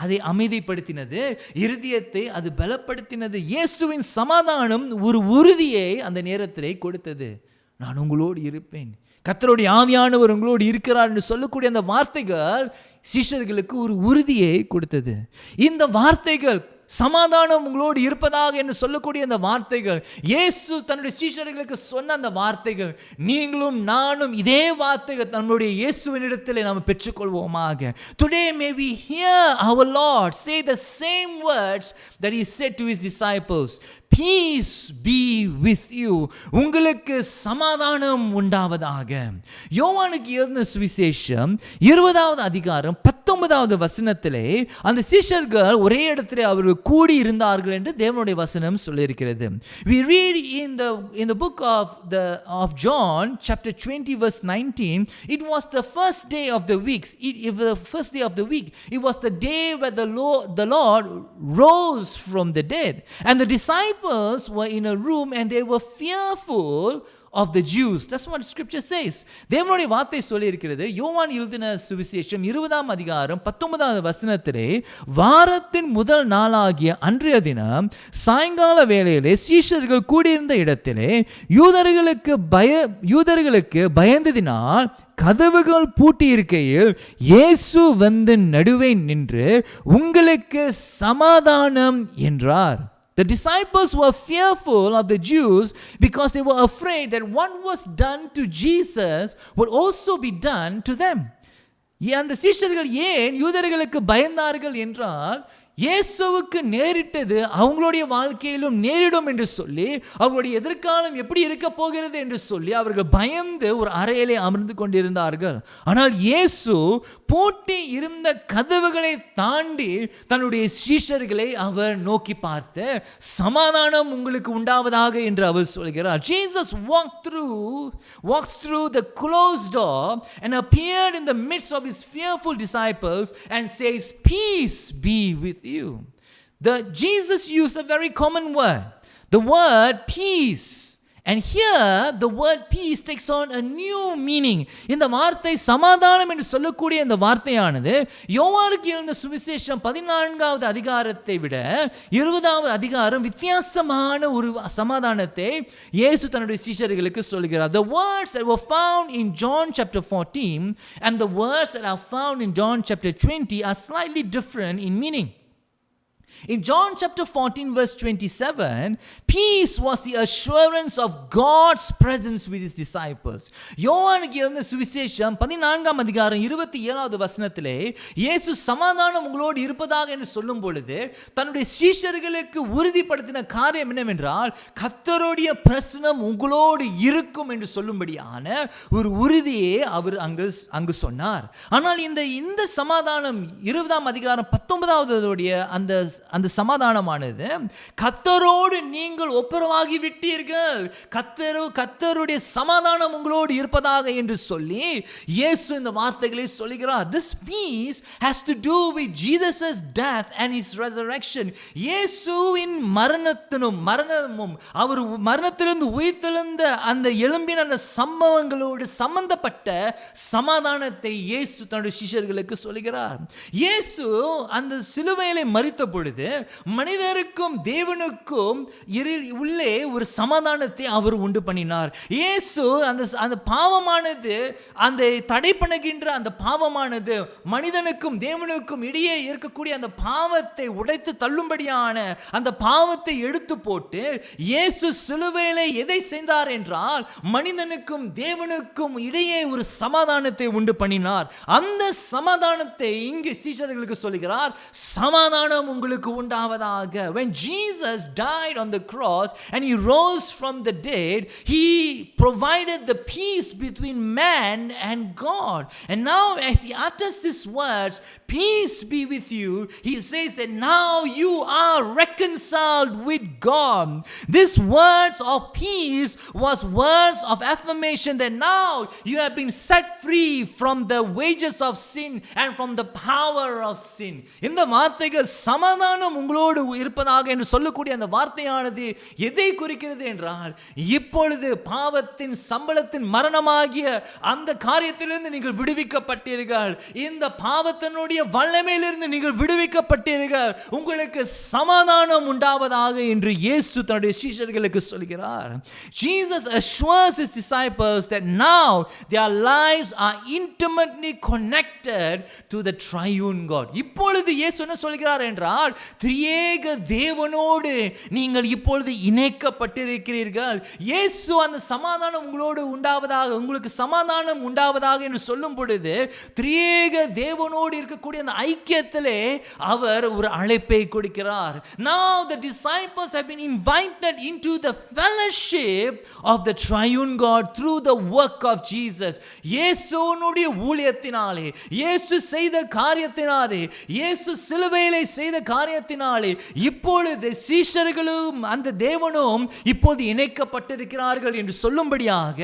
அதை அமைதிப்படுத்தினது, இருதயத்தை அது பலப்படுத்தினது. இயேசுவின் சமாதானம் ஒரு உறுதியை அந்த நேரத்திலே கொடுத்தது. நான் உங்களோடு இருப்பேன், கர்த்தருடைய ஆவியானவர் உங்களோடு இருக்கிறார் என்று சொல்லக்கூடிய அந்த வார்த்தைகள் சீஷர்களுக்கு ஒரு உறுதியை கொடுத்தது. இந்த வார்த்தைகள், சமாதானம் உங்களோடு இருப்பதாக என்று சொல்லக்கூடிய அந்த வார்த்தைகள், இயேசு தன்னுடைய சீஷர்களுக்கு சொன்ன அந்த வார்த்தைகள், நீங்களும் நானும் இதே வார்த்தைகள் நம்முடைய இயேசுவினிடத்தில் நாம் பெற்றுக்கொள்வோமாக. Today may we hear our Lord say the same words that he said to his disciples. Peace be with you. உங்களுக்கு சமாதானம் உண்டாவதாக. யோவானுக்கு எழுதின சுவிசேஷம் 20வது அதிகாரம் 19வது வசனத்திலே அந்த சீஷர்கள் ஒரே இடத்திலே அவர்கள் கூடி இருந்தார்கள் என்று தேவனுடைய வசனம் சொல்லியிருக்கிறது. We read in the book of John chapter 20 verse 19, it was the first day of the week. It was the day where the Lord rose from the dead, and the disciples were in a room and they were fearful of the Jews. That's what scripture says. தேவனுடைய வார்த்தை சொல்லி இருக்கிறது. யோவான் எழுதின சுவிசேஷம் 20ஆம் அதிகாரம் 19வது வசனத்திலே, வாரத்தின் முதல் நாளாகிய அன்றைய தினம் சாயங்கால வேளையிலே சீஷர்கள் கூடியிருந்த இடத்திலே யூதர்களுக்கு பயந்ததினால் கதவுகள் பூட்டி இருக்கையில் இயேசு வந்து நடுவே நின்று உங்களுக்கு சமாதானம் என்றார். The disciples were fearful of the Jews because they were afraid that what was done to Jesus would also be done to them. அந்த சீஷர்கள் ஏன் யூதர்களுக்கு பயந்தார்கள் என்றால், இயேசுவுக்கு நேரிட்டது அவங்களுடைய வாழ்க்கையிலும் நேரிடும் என்று சொல்லி, அவங்களுடைய எதிர்காலம் எப்படி இருக்க போகிறது என்று சொல்லி அவர்கள் பயந்து ஒரு அறையிலே அமர்ந்து கொண்டிருந்தார்கள். ஆனால் இயேசு பூட்டி இருந்த கதவுகளை தாண்டி தன்னுடைய சீஷர்களை அவர் நோக்கி பார்த்து சமாதானம் உங்களுக்கு உண்டாவதாக என்று அவர் சொல்கிறார். Jesus walks through the closed door and appeared in the midst of his fearful disciples and says, peace be with you. Jesus used a very common word, the word peace. And here the word peace takes on a new meaning. இந்த வார்த்தை சமாதானம் என்று சொல்லக்கூடிய இந்த வார்த்தையானது யோவானுக்கு எழுதின சுவிசேஷம் 14வது அதிகாரத்தை விட 20வது அதிகாரம் வித்தியாசமான ஒரு சமாதானத்தை இயேசு தன்னுடைய சீஷர்களுக்கு சொல்கிறார். The words that were found in John chapter 14 and the words that are found in John chapter 20 are slightly different in meaning. In John chapter 14 verse 27, peace was the assurance of God's presence with his disciples. யோவானுக்கு எழுதின சுவிசேஷம் 14ஆம் அதிகாரம் 27வது வசனத்திலே இயேசு சமாதானம் உங்களோடு இருப்பதாக என்று சொல்லும் பொழுது தன்னுடைய சீஷர்களுக்கு உறுதிப்படுத்தின காரியம் என்னவென்றால், கர்த்தருடைய பிரசன்னம் உங்களோடு இருக்கும் என்று சொல்லும்படியான ஒரு உறுதியை அவர் அங்கு சொன்னார். ஆனால் இந்த சமாதானம் 20ஆம் அதிகாரம் 19வது அந்த அந்த சமாதானமானது கர்த்தரோடு நீங்கள் ஒப்புரவாகி விட்டீர்கள், கர்த்தருடைய சமாதானம் உங்களோடு இருப்பதாக என்று சொல்லி இயேசு இந்த வார்த்தைகளை சொல்கிறார். This peace has to do with Jesus' death and his resurrection. இயேசுவின் மரணமும் அவர் மரணத்திலிருந்து உயிர்த்தெழுந்த அந்த எழும்பின அந்த சம்பவங்களோடு சம்பந்தப்பட்ட சமாதானத்தை இயேசு தன்னுடைய சீஷர்களுக்கு சொல்கிறார். இயேசு அந்த சிலுவையிலே மரித்த பொழுது மனிதருக்கும் தேவனுக்கும் உள்ளே ஒரு சமாதானத்தை அவர் உண்டு பண்ணினார். இயேசு அந்த பாவமானது, அந்த தடை பண்ணுகின்ற அந்த பாவமானது மனிதனுக்கும் தேவனுக்கும் இடையே இருக்கக்கூடிய அந்த பாவத்தை உடைத்து தள்ளும்படியான அந்த பாவத்தை எடுத்து போட்டு இயேசு சிலுவையிலே எதை செய்தார் என்றால் மனிதனுக்கும் தேவனுக்கும் இடையே ஒரு சமாதானத்தை உண்டு பண்ணினார். அந்த சமாதானத்தை இங்கு சீஷர்களுக்கு சொல்கிறார், சமாதானம் உங்களுக்கு உண்டாவதாக. When Jesus died on the cross and he rose from the dead, he provided the peace between man and God. And now as he utters these words, peace be with you, he says that now you are reconciled with God. These words of peace was words of affirmation that now you have been set free from the wages of sin and from the power of sin. இந்த வார்த்தைகள் சமாதானம் உங்களோடு இருப்பதாக என்று சொல்லக்கூடிய அந்த வார்த்தையானது எதை குறிக்கிறது என்றால், இப்பொழுது பாவத்தின் சம்பளத்தின் மரணமாகிய அந்த காரியத்திலிருந்து நீங்கள் விடுவிக்கப்பட்டீர்கள். இந்த பாவத்தினுடைய வல்லமையிலிருந்து நீங்கள் விடுவிக்கப்பட்டீர்கள். உங்களுக்கு சமாதானம் உண்டாவதாக என்று இயேசு தன்னுடைய சீஷர்களுக்கு சொல்கிறார். Jesus assures his disciples that now their lives are intimately connected to the triune God. இப்பொழுது இயேசு என்ன சொல்கிறார் என்றால், திரியேக தேவனோடு நீங்கள் இப்பொழுது இணைக்கப்பட்டிருக்கிறீர்கள். இயேசு அந்த சமாதானம் உங்களோடு உண்டாவதாக, உங்களுக்கு சமாதானம் உண்டாவதாக என்று சொல்லும் பொழுது திரியேக தேவனோடு இருக்கக்கூடிய அந்த ஐக்கியத்திலே அவர் ஒரு அழைப்பை கொடுக்கிறார். Now the disciples have been invited into the fellowship of the triune God through the work of Jesus. இயேசுவினுடைய ஊழியத்தினாலே, இயேசு செய்த காரியத்தினாலே, இயேசு சிலுவையிலே செய்த காரியத்தினாலே இப்பொழுது சீஷர்களும் அந்த தேவனும் இப்போது இணைக்கப்பட்டிருக்கிறார்கள் என்று சொல்லும்படியாக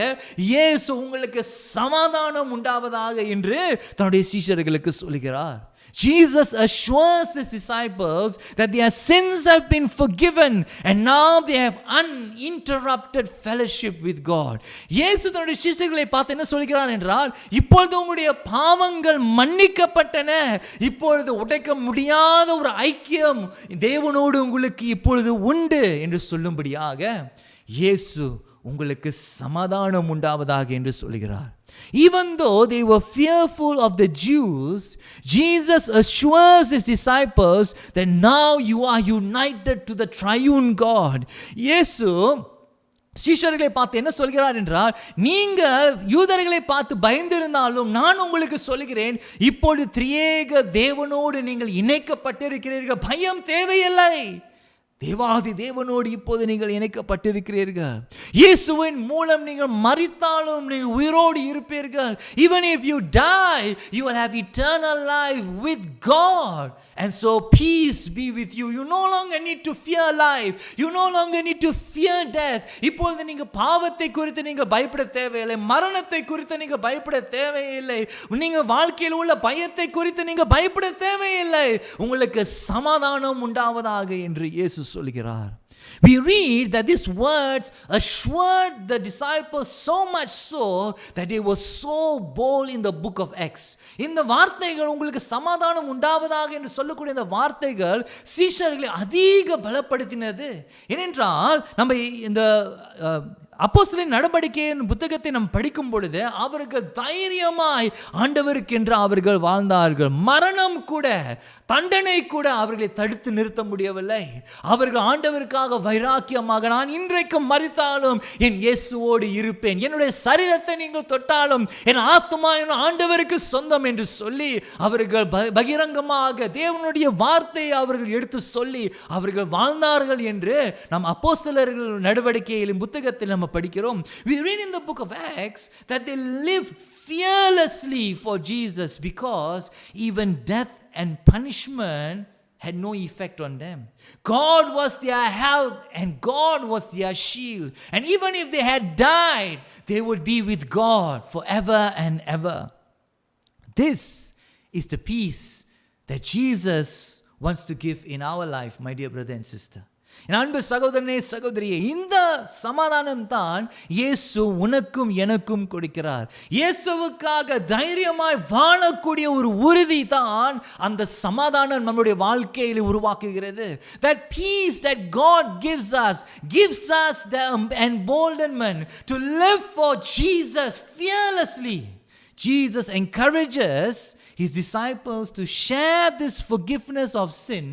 இயேசு உங்களுக்கு சமாதானம் உண்டாவதாக என்று தன்னுடைய சீஷர்களுக்கு சொல்கிறார். Jesus assures his disciples that their sins have been forgiven and now they have uninterrupted fellowship with God. இயேசு தன்னுடைய சீஷர்களை பார்த்து என்ன சொல்கிறார் என்றால், இப்பொழுது உங்களுடைய பாவங்கள் மன்னிக்கப்பட்டன, இப்பொழுது உடைக்க முடியாத ஒரு ஐக்கியம் தேவனோடு உங்களுக்கு இப்பொழுது உண்டு என்று சொல்லும்படியாக இயேசு உங்களுக்கு சமாதானம் உண்டாவதாக என்று சொல்கிறார். Even though they were fearful of the Jews, Jesus assures his disciples that now you are united to the triune God. இயேசு சீஷர்களை பார்த்து என்ன சொல்கிறார் என்றால், நீங்கள் யூதர்களை பார்த்து பயந்திருந்தாலும் நான் உங்களுக்கு சொல்கிறேன், இப்பொழுது திரியேக தேவனோடு நீங்கள் இணைக்கப்பட்டிருக்கிறீர்கள், பயம் தேவையில்லை. தேவாதி தேவனோடு இப்போது நீங்கள் இணைக்கப்பட்டிருக்கிறீர்கள். இயேசுவின் மூலம் நீங்கள் மரித்தாலும் நீங்கள் உயிரோடு இருப்பீர்கள். Even if you die, you will have eternal life with God. And so peace be with you. You no longer need to fear life. You no longer need to fear death. இப்பொழுது நீங்கள் பாவத்தை குறித்து நீங்கள் பயப்பட தேவையில்லை, மரணத்தை குறித்து நீங்கள் பயப்பட தேவையில்லை, நீங்கள் வாழ்க்கையில் உள்ள பயத்தை குறித்து நீங்கள் பயப்பட தேவையில்லை. உங்களுக்கு சமாதானம் உண்டாவதாக என்று இயேசு சொல்கிறார். We read that these words assured the disciples so much so that they were so bold in the book of Acts. இந்த வார்த்தைகள் உங்களுக்கு சமாதானம் உண்டாவதாக என்று சொல்லக்கூடிய இந்த வார்த்தைகள் சீஷர்களை அதிக பலப்படுத்தினது. ஏனென்றால் நம்ம இந்த அப்போஸ்தலரின் நடவடிக்கையின் புத்தகத்தை நாம் படிக்கும் பொழுது அவர்கள் தைரியமாய் ஆண்டவருக்கென்று அவர்கள் வாழ்ந்தார்கள். மரணம் கூட, தண்டனை கூட அவர்களை தடுத்து நிறுத்த முடியவில்லை. அவர்கள் ஆண்டவருக்காக வைராக்கியமாக, நான் இன்றைக்கும் மரித்தாலும் என் இயேசுவோடு இருப்பேன், என்னுடைய சரீரத்தை நீங்கள் தொட்டாலும் என் ஆத்துமா என் ஆண்டவருக்கு சொந்தம் என்று சொல்லி அவர்கள் பகிரங்கமாக தேவனுடைய வார்த்தையை அவர்கள் எடுத்து சொல்லி அவர்கள் வாழ்ந்தார்கள் என்று நாம் அப்போஸ்தலர்கள் நடவடிக்கையின் புத்தகத்தில் நம்ம படிக்கிறோம். We read in the book of Acts that they lived fearlessly for Jesus because even death and punishment had no effect on them. God was their help and God was their shield. And even if they had died, they would be with God forever and ever. This is the peace that Jesus wants to give in our life, my dear brother and sister. என் அன்பு சகோதரனே சகோதரியே, இந்த சமாதானம் தான் இயேசு உனக்கும் எனக்கும் கொடுக்கிறார். இயேசுவுக்காக தைரியமாய் வாழக்கூடிய ஒரு உறுதி தான் அந்த சமாதானம் நம்முடைய வாழ்க்கையில் உருவாக்குகிறது. That peace that God gives us the emboldenment to live for Jesus fearlessly. Jesus encourages his disciples to share this forgiveness of sin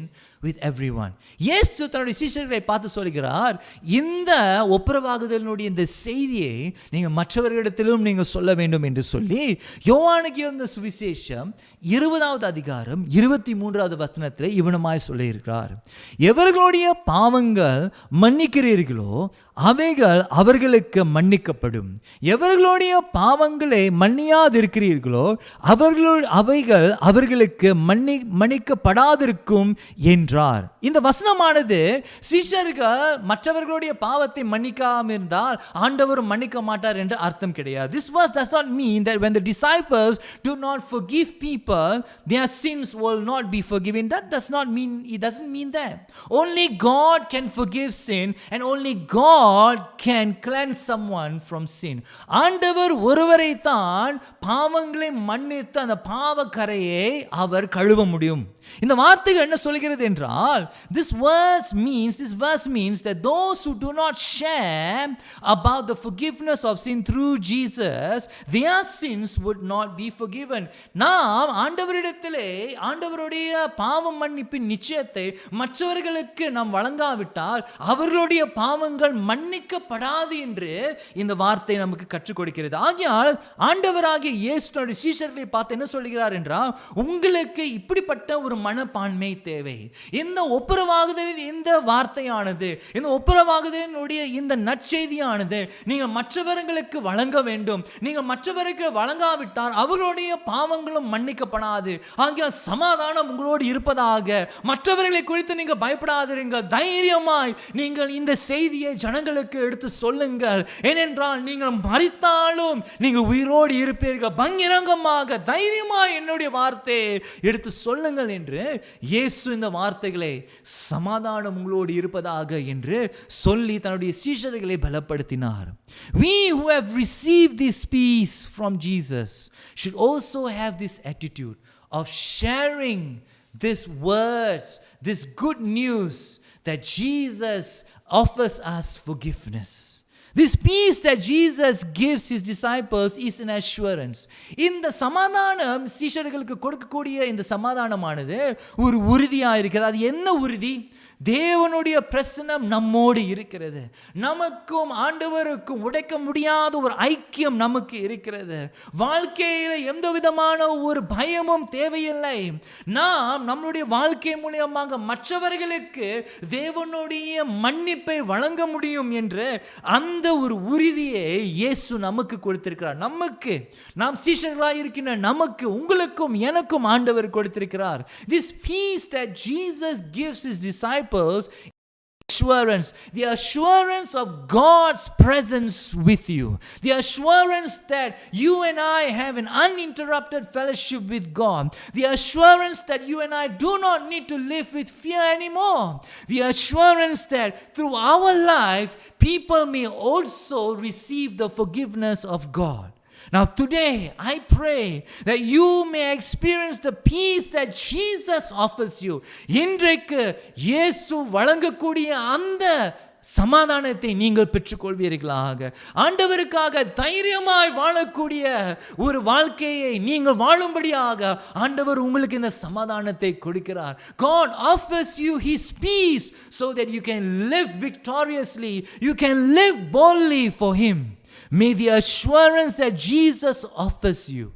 with everyone. இயேசு தன்னுடைய சீஷர்களை பார்த்து சொல்கிறார், இந்த ஒப்புரவாகுதலினுடைய இந்த செய்தியை நீங்க மற்றவர்களிடத்திலும் நீங்க சொல்ல வேண்டும் என்று சொல்லி யோவானுக்கு எழுதின சுவிசேஷம் 20வது அதிகாரம் 23வது வசனத்தில் இவனமாய் சொல்லியிருக்கிறார். எவர்களுடைய பாவங்கள் மன்னிக்கிறீர்களோ அவைகள் அவர்களுக்கு மன்னிக்கப்படும், எவர்களுடைய பாவங்களை மன்னியாதிருக்கிறீர்களோ அவைகள் அவர்களுக்கு மன்னிக்கப்படாதிருக்கும் என்றார். இந்த வசனமானது சீஷர்கள் மற்றவர்களுடைய பாவத்தை மன்னிக்காமல் இருந்தால் ஆண்டவர் மன்னிக்க மாட்டார் என்று அர்த்தம் கிடையாது. This verse does not mean that when the disciples do not forgive people, their sins will not be forgiven. That does not mean, it doesn't mean that. Only God can forgive sin and only God can cleanse someone from sin. ஆண்டவர் ஒருவரை தான் பாவங்களை மன்னித்து அந்த பாவ கரையை அவர் கழுவ முடியும். இந்த வார்த்தைகள் என்ன சொல்கிறது என்றால், this verse means that those who do not share about the forgiveness of sin through Jesus, their sins would not be forgiven. நாம் ஆண்டவரிடத்திலே ஆண்டவருடைய பாவ மன்னிப்பின் நிச்சயத்தை மற்றவர்களுக்கு நாம் வழங்காவிட்டால் அவர்களுடைய பாவங்கள் மன்னிக்கப்படாது என்று இந்த வார்த்தை நமக்கு கற்றுக் கொடுக்கிறது. ஆகையால் ஆண்டவராகிய இயேசு தன்னுடைய சீஷர்களை பார்த்து என்ன சொல்கிறார் என்றால், உங்களுக்கு இப்படிப்பட்ட ஒரு மனப்பான்மை தேவை. இந்த ஒப்புரவாகுதலின் இந்த வார்த்தையானது, இந்த ஒப்புரவாகுதலினுடைய இந்த நற்செய்தியானது நீங்கள் மற்றவர்களுக்கு வழங்க வேண்டும். நீங்கள் மற்றவருக்கு வழங்காவிட்டால் அவர்களுடைய பாவங்களும் மன்னிக்கப்படாது. ஆகையால் சமாதானம் உங்களோடு இருப்பதாக, மற்றவர்களை குறித்து நீங்கள் பயப்படாதிருங்கள், தைரியமாய் நீங்கள் இந்த செய்தியை ஜனங்களுக்கு எடுத்து சொல்லுங்கள். ஏனென்றால் நீங்கள் மரித்தாலும் நீங்கள் உயிரோடு இருப்பீர்கள். பகிரங்கமாக தைரியமாய் என்னுடைய வார்த்தையை எடுத்து சொல்லுங்கள் என்று இயேசு இந்த வார்த்தைகளை சமாதானம் உங்களோடு இருப்பதாக என்று சொல்லி தன்னுடைய சீஷர்களை பலப்படுத்தினார். We who have received this peace from Jesus should also have this attitude of sharing these words, this good news that Jesus offers us forgiveness. This peace that Jesus gives his disciples is an assurance. இந்த சமாதானம் சீஷர்களுக்கு கொடுக்கக்கூடிய இந்த சமாதானமானது ஒரு உறுதியாக இருக்கிறது. அது என்ன உறுதி? தேவனுடைய பிரசன்னம் நம்மோடு இருக்கிறது. நமக்கும் ஆண்டவருக்கும் உடைக்க முடியாத ஒரு ஐக்கியம் நமக்கு இருக்கிறது. வாழ்க்கையில் எந்த விதமான ஒரு பயமும் தேவையில்லை. நாம் நம்முடைய வாழ்க்கை மூலமாக மற்றவர்களுக்கு தேவனுடைய மன்னிப்பை வழங்க முடியும் என்று அந்த ஒரு உறுதியை இயேசு நமக்கு கொடுத்திருக்கிறார். நமக்கு, நாம் சீஷர்களாக இருக்கின்ற நமக்கு, உங்களுக்கும் எனக்கும் ஆண்டவர் கொடுத்திருக்கிறார். This peace that Jesus gives his disciples, the assurance of God's presence with you, the assurance that you and I have an uninterrupted fellowship with God, the assurance that you and I do not need to live with fear anymore, the assurance that through our life people may also receive the forgiveness of God. Now today I pray that you may experience the peace that Jesus offers you. இன்றைக்கு இயேசு வழங்கக்கூடிய அந்த சமாதானத்தை நீங்கள் பெற்றுக்கொள்வீர்களாக. ஆண்டவருக்காக தைரியமாய் வாழக்கூடிய ஒரு வாழ்க்கையை நீங்கள் வாழும்படியாக ஆண்டவர் உங்களுக்கு இந்த சமாதானத்தை கொடுக்கிறார். God offers you his peace so that you can live victoriously, you can live boldly for him. May the assurance that Jesus offers you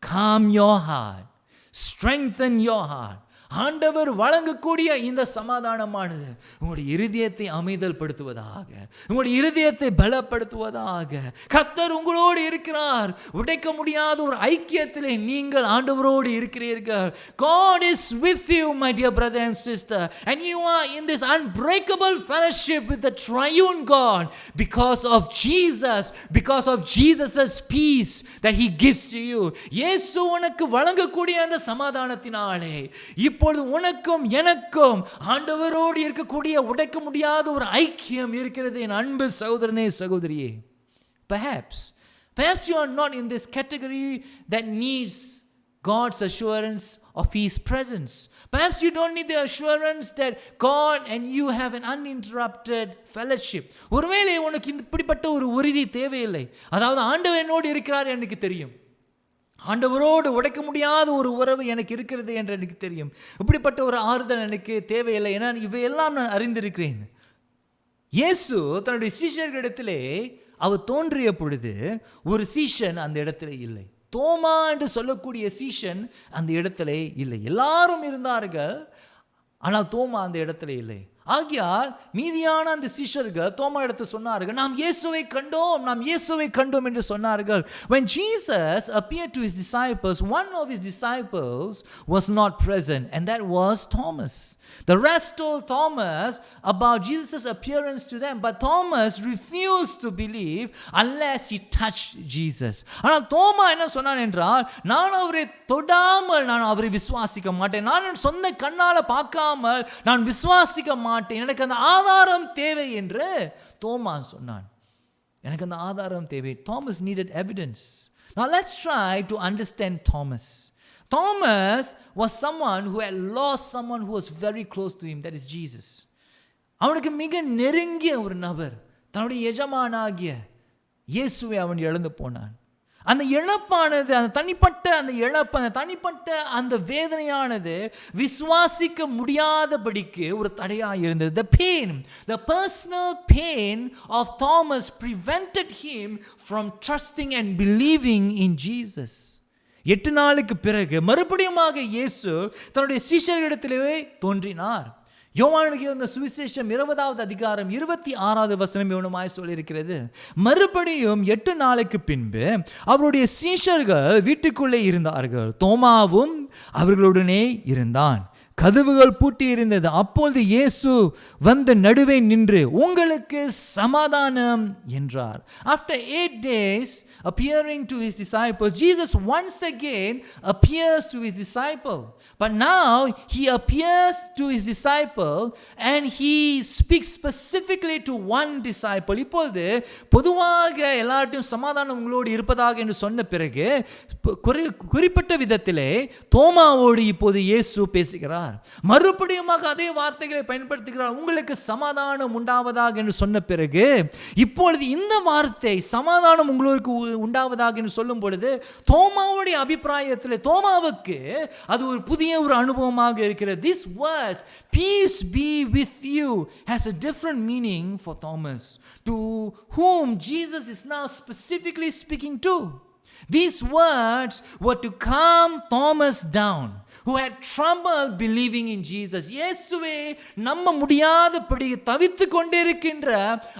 calm your heart, strengthen your heart. ஆண்டவர் வழங்கக்கூடிய இந்த சமாதானமானது உங்களுடைய இருதயத்தை அமைதல் படுத்துவதாக, உங்களுடைய இருதயத்தை பலப்படுத்துவதாக. கர்த்தர் உங்களோடு இருக்கிறார். உடைக்க முடியாத ஒரு ஐக்கியத்திலே நீங்கள் ஆண்டவரோடு இருக்கிறீர்கள். God is with you, my dear brother and sister, and you are in this unbreakable fellowship with the triune God because of Jesus, because of Jesus' peace that he gives to you. இயேசு உனக்கு வழங்கக்கூடிய அந்த சமாதானத்தினாலே இப்பொழுது உனக்கும் எனக்கும் ஆண்டவரோடு இருக்கக்கூடிய உடைக்க முடியாத ஒரு ஐக்கியம் இருக்கிறது. என் அன்பு சகோதரனே சகோதரியே, perhaps you are not in this category that needs God's assurance of his presence. Perhaps you don't need the assurance that God and you have an uninterrupted fellowship. ஒருவேளை உனக்கு இப்படிப்பட்ட ஒரு உறுதி தேவையில்லை. அதாவது ஆண்டவர் என்னோடு இருக்கிறார் எனக்கு தெரியும், ஆண்டவரோடு உடைக்க முடியாத ஒரு உறவு எனக்கு இருக்கிறது என்று எனக்கு தெரியும், இப்படிப்பட்ட ஒரு ஆறுதல் எனக்கு தேவையில்லை, ஏன்னா இவையெல்லாம் நான் அறிந்திருக்கிறேன். இயேசு தன்னுடைய சீஷர்களிடத்திலே அவர் தோன்றிய பொழுது ஒரு சீஷன் அந்த இடத்துல இல்லை. தோமா என்று சொல்லக்கூடிய சீஷன் அந்த இடத்துல இல்லை. எல்லாரும் இருந்தார்கள், ஆனால் தோமா அந்த இடத்துல இல்லை. ஆகியால் மீதியான அந்த சீஷர்கள் தோமா எடுத்து சொன்னார்கள், நாம் இயேசுவை கண்டோம் என்று சொன்னார்கள். When Jesus appeared to his disciples, one of his disciples was not present, and that was Thomas. The rest told Thomas about Jesus' appearance to them, but Thomas refused to believe unless he touched Jesus. ஆனால் தோமா என்ன சொன்னான் என்றால், நான் அவரை தொடாமல் நான் அவரை விசுவாசிக்க மாட்டேன், நான் சொந்த கண்ணால பார்க்காமல் நான் விசுவாசிக்க மாட்டேன், எனக்கு அந்த ஆதாரம் தேவை என்று தோமா சொன்னான். எனக்கு அந்த ஆதாரம் தேவை. Thomas needed evidence. Now let's try to understand Thomas. Thomas was someone who had lost someone who was very close to him, that is Jesus. அவனுக்கு மிக நெருங்கிய ஒரு நபர், தன்னுடைய எஜமானாகிய இயேசுவை அவன் இழந்து போனான். அந்த இழப்பானது, அந்த தனிப்பட்ட அந்த இழப்பு, அந்த தனிப்பட்ட அந்த வேதனையானது விசுவாசிக்க முடியாதபடிக்கு ஒரு தடையாக இருந்தது. The personal pain of Thomas prevented him from trusting and believing in Jesus. 8 நாளுக்கு பிறகு மறுபடியுமாக இயேசு தன்னுடைய சீஷர்களிடத்திலே தோன்றினார். யோவானுக்கு இருந்த சுவிசேஷம் 20வது அதிகாரம் 26வது வசனம் இவனுமாய் சொல்லியிருக்கிறது. மறுபடியும் 8 நாளுக்கு பின்பு அவருடைய சீஷர்கள் வீட்டுக்குள்ளே இருந்தார்கள். தோமாவும் அவர்களுடனே இருந்தான். கதவுகள் பூட்டி இருந்தது. அப்பொழுது இயேசு வந்து நடுவே நின்று, உங்களுக்கு சமாதானம் என்றார். After 8 days appearing to his disciples, Jesus once again appears to his disciple. But now he appears to his disciple and he speaks specifically to one disciple. இப்பொழுது பொதுவாக எல்லார்ட்டையும் சமாதானம் உங்களோடு இருப்பதாக என்று சொன்ன பிறகு குறிப்பிட்ட விதத்திலே தோமாவோடு இப்போது இயேசு பேசுகிறார். மறுபடியுமாக அதே வார்த்தைகளை பயன்படுத்துகிறார். உங்களுக்கு சமாதானம் உண்டாவதாக என்று சொன்ன பிறகு இப்பொழுது இந்த வார்த்தை சமாதானம் உங்களுக்கு உண்டாவதாக என்று சொல்லும் பொழுது தோமாவுடைய அபிப்பிராயத்தில் தோமாவுக்கு அது ஒரு புதிய ஒரு அனுபவமாக இருக்கிறது. This words, peace be with you, has a different meaning for Thomas, to whom Jesus is now specifically speaking to. These words were to calm Thomas down, who had trouble believing in Jesus. இயேசுவே நம்ப முடியாதபடி தவித்து கொண்டிருக்கின்ற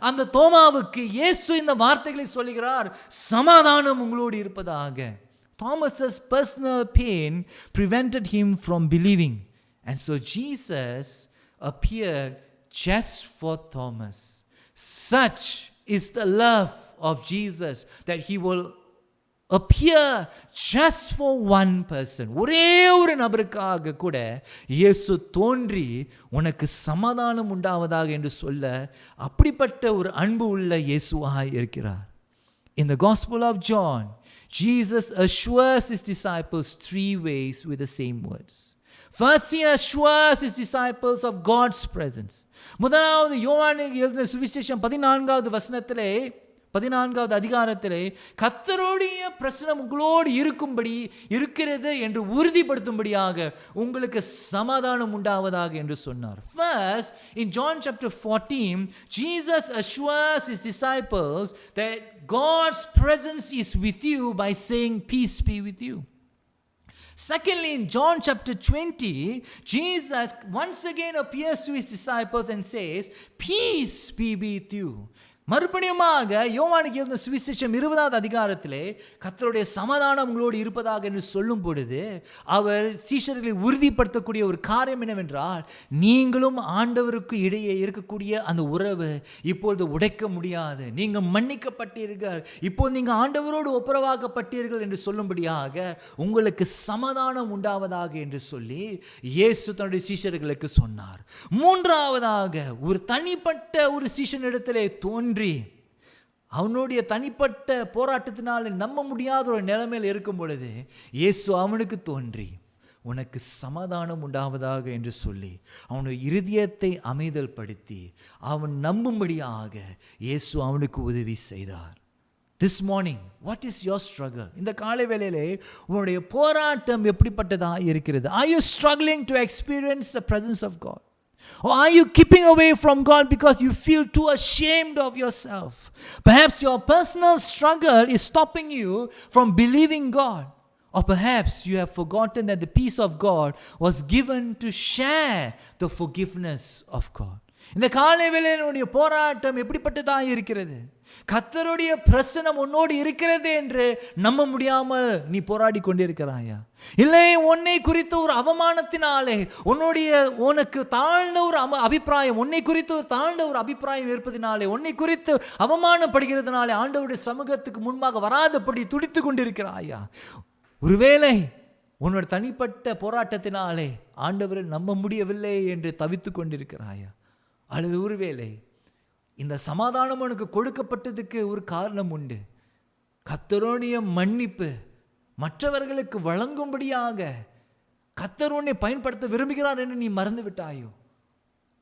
அந்த தோமாவுக்கு இயேசு இந்த வார்த்தைகளை சொல்கிறார், சமாதானம் உங்களோடு இருப்பதாக. Thomas's personal pain prevented him from believing, and so Jesus appeared just for Thomas. Such is the love of Jesus, that he will appear just for one person. ஒரே ஒரு நபருக்காக கூட இயேசு தோன்றி உனக்கு சமாதானம் உண்டாவதாக என்று சொல்ல அப்படிப்பட்ட ஒரு அன்பு உள்ள இயேசுவாய் இருக்கிறார். In the Gospel of John, Jesus assures his disciples 3 ways with the same words. First, he assures his disciples of God's presence. முதலாவது யோவானுக்கு எழுதின சுவிசேஷம் 14வது வசனத்திலே 14வது அதிகாரத்திலே கர்த்தருடைய பிரசன்னம் உங்களோடு இருக்கும்படி இருக்கிறது என்று உறுதிப்படுத்தும்படியாக உங்களுக்கு சமாதானம் உண்டாவதாக என்று சொன்னார். First, in John chapter 14, Jesus assures his disciples that God's presence is with you by saying, peace be with you. Secondly, in John chapter 20, Jesus once again appears to his disciples and says, "Peace be with you." மறுபடியுமாக யோவானுக்கு எழுதின சுவிசேஷம் 20வது அதிகாரத்திலே கர்த்தருடைய சமாதானம் உங்களோடு இருப்பதாக என்று சொல்லும் பொழுது அவர் சீஷர்களை உறுதிப்படுத்தக்கூடிய ஒரு காரியம் என்னவென்றால், நீங்களும் ஆண்டவருக்கு இடையே இருக்கக்கூடிய அந்த உறவு இப்பொழுது உடைக்க முடியாது, நீங்கள் மன்னிக்கப்பட்டீர்கள், இப்போது நீங்கள் ஆண்டவரோடு ஒப்புரவாக்கப்பட்டீர்கள் என்று சொல்லும்படியாக உங்களுக்கு சமாதானம் உண்டாவதாக என்று சொல்லி இயேசு தன்னுடைய சீஷர்களுக்கு சொன்னார். மூன்றாவதாக ஒரு தனிப்பட்ட ஒரு சீஷனிடத்திலே தோன்றி அவனுடைய தனிப்பட்ட போராட்டத்தினால் நம்ப முடியாத ஒரு நிலைமையில் இருக்கும் பொழுது இயேசு அவனுக்கு தோன்றி உனக்கு சமாதானம் உண்டாவதாக என்று சொல்லி அவனுடைய இருதயத்தை அமைதல் படுத்தி அவன் நம்பும்படியாக இயேசு அவனுக்கு உதவி செய்தார். This morning, what is your struggle? இந்த காலை வேளையிலே உன்னுடைய போராட்டம் எப்படிப்பட்டதாக இருக்கிறது? Are you struggling to experience the presence of God? Or are you keeping away from God because you feel too ashamed of yourself? Perhaps your personal struggle is stopping you from believing God. Or perhaps you have forgotten that the peace of God was given to share the forgiveness of God. இந்த காலை வேளையினுடைய போராட்டம் எப்படிப்பட்டதாக இருக்கிறது? கர்த்தருடைய பிரசன்னம் உன்னோடு இருக்கிறது என்று நம்ப முடியாமல் நீ போராடி கொண்டிருக்கிறாயா? இல்லை, உன்னை குறித்த ஒரு அவமானத்தினாலே உனக்கு தாழ்ந்த ஒரு அபிப்பிராயம், உன்னை குறித்த ஒரு தாழ்ந்த ஒரு அபிப்பிராயம் இருப்பதினாலே, உன்னை குறித்து அவமானப்படுகிறதுனாலே ஆண்டவருடைய சமூகத்துக்கு முன்பாக வராதபடி துடித்து கொண்டிருக்கிறாயா? ஒருவேளை உன்னோட தனிப்பட்ட போராட்டத்தினாலே ஆண்டவரை நம்ப முடியவில்லை என்று தவித்து கொண்டிருக்கிறாயா? அல்லது ஒருவேளை இந்த சமாதானம் உனக்கு கொடுக்கப்பட்டதுக்கு ஒரு காரணம் உண்டு. கர்த்தருடைய மன்னிப்பு மற்றவர்களுக்கு வழங்கும்படியாக கர்த்தர் உன்னை பயன்படுத்த விரும்புகிறார் என்று நீ மறந்து விட்டாயோ?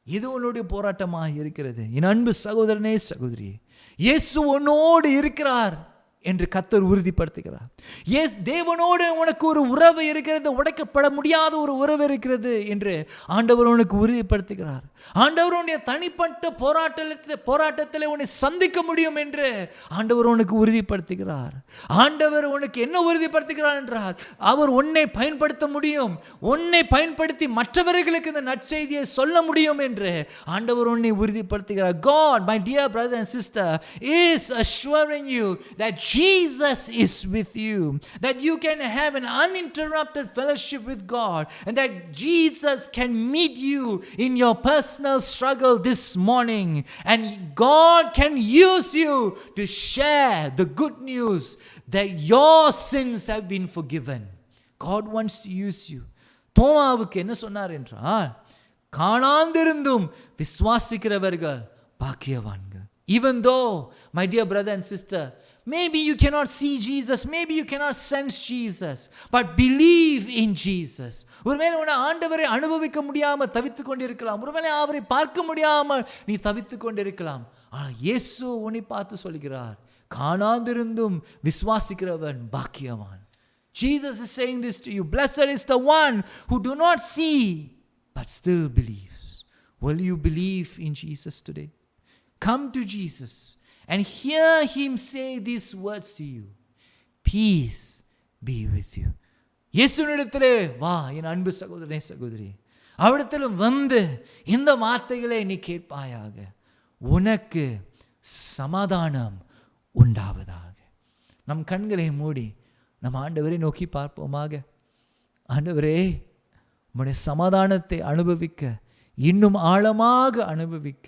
இது உன்னுடைய போராட்டமாக இருக்கிறது. என் அன்பு சகோதரனே, சகோதரியே, இயேசு உன்னோடு இருக்கிறார் என்று கர்த்தர் உறுதிப்படுத்துகிறார். தேவனோடு உனக்கு ஒரு உறவு இருக்கிறது, உடைக்கப்பட முடியாத ஒரு உறவு இருக்கிறது என்று ஆண்டவர் உனக்கு உறுதிப்படுத்துகிறார். ஆண்டவர் உன்னுடைய தனிப்பட்ட போராட்டத்தில் உன்னை சந்திக்க முடியும் என்று ஆண்டவர் உனக்கு உறுதிப்படுத்துகிறார். ஆண்டவர் உனக்கு என்ன உறுதிப்படுத்துகிறார் என்றால், அவர் உன்னை பயன்படுத்த முடியும், உன்னை பயன்படுத்தி மற்றவர்களுக்கு இந்த நற்செய்தியை சொல்ல முடியும் என்று ஆண்டவர் உன்னை உறுதிப்படுத்துகிறார். God, my dear brother and sister, is assuring you that Jesus is with you, that you can have an uninterrupted fellowship with God, and that Jesus can meet you in your personal struggle this morning, and God can use you to share the good news that your sins have been forgiven. God wants to use you. தோமாவுக்கு என்ன சொன்னார் என்றால், காணாந்திருந்தும் விசுவாசிக்கிறவர்கள் பாக்கியவான்கள். Even though, my dear brother and sister, maybe you cannot see Jesus, maybe you cannot sense Jesus, but believe in Jesus. ஒருவேளை உன்னை ஆண்டவரை அனுபவிக்க முடியாமல் தவித்துக் கொண்டிருக்கலாம், ஒருவேளை அவரை பார்க்க முடியாமல் நீ தவித்துக் கொண்டிருக்கலாம். ஆனால் இயேசு உன்னை பார்த்து சொல்கிறார், காணாதிருந்தும் விசுவாசிக்கிறவன் பாக்கியவான். Jesus is saying this to you. Blessed is the one who do not see but still believes. Will you believe in Jesus today? Come to Jesus and hear him say these words to you. Peace be with you. இயேசுவினிடத்திலே வா என் அன்பு சகோதரனே, சகோதரி. அவரிடத்தில் வந்து இந்த வார்த்தைகளை நீ கேட்பாயாக, உனக்கு சமாதானம் உண்டாவதாக. நம் கண்களை மூடி நம் ஆண்டவரை நோக்கி பார்ப்போமாக. ஆண்டவரே, உம்முடைய சமாதானத்தை அனுபவிக்க, இன்னும் ஆழமாக அனுபவிக்க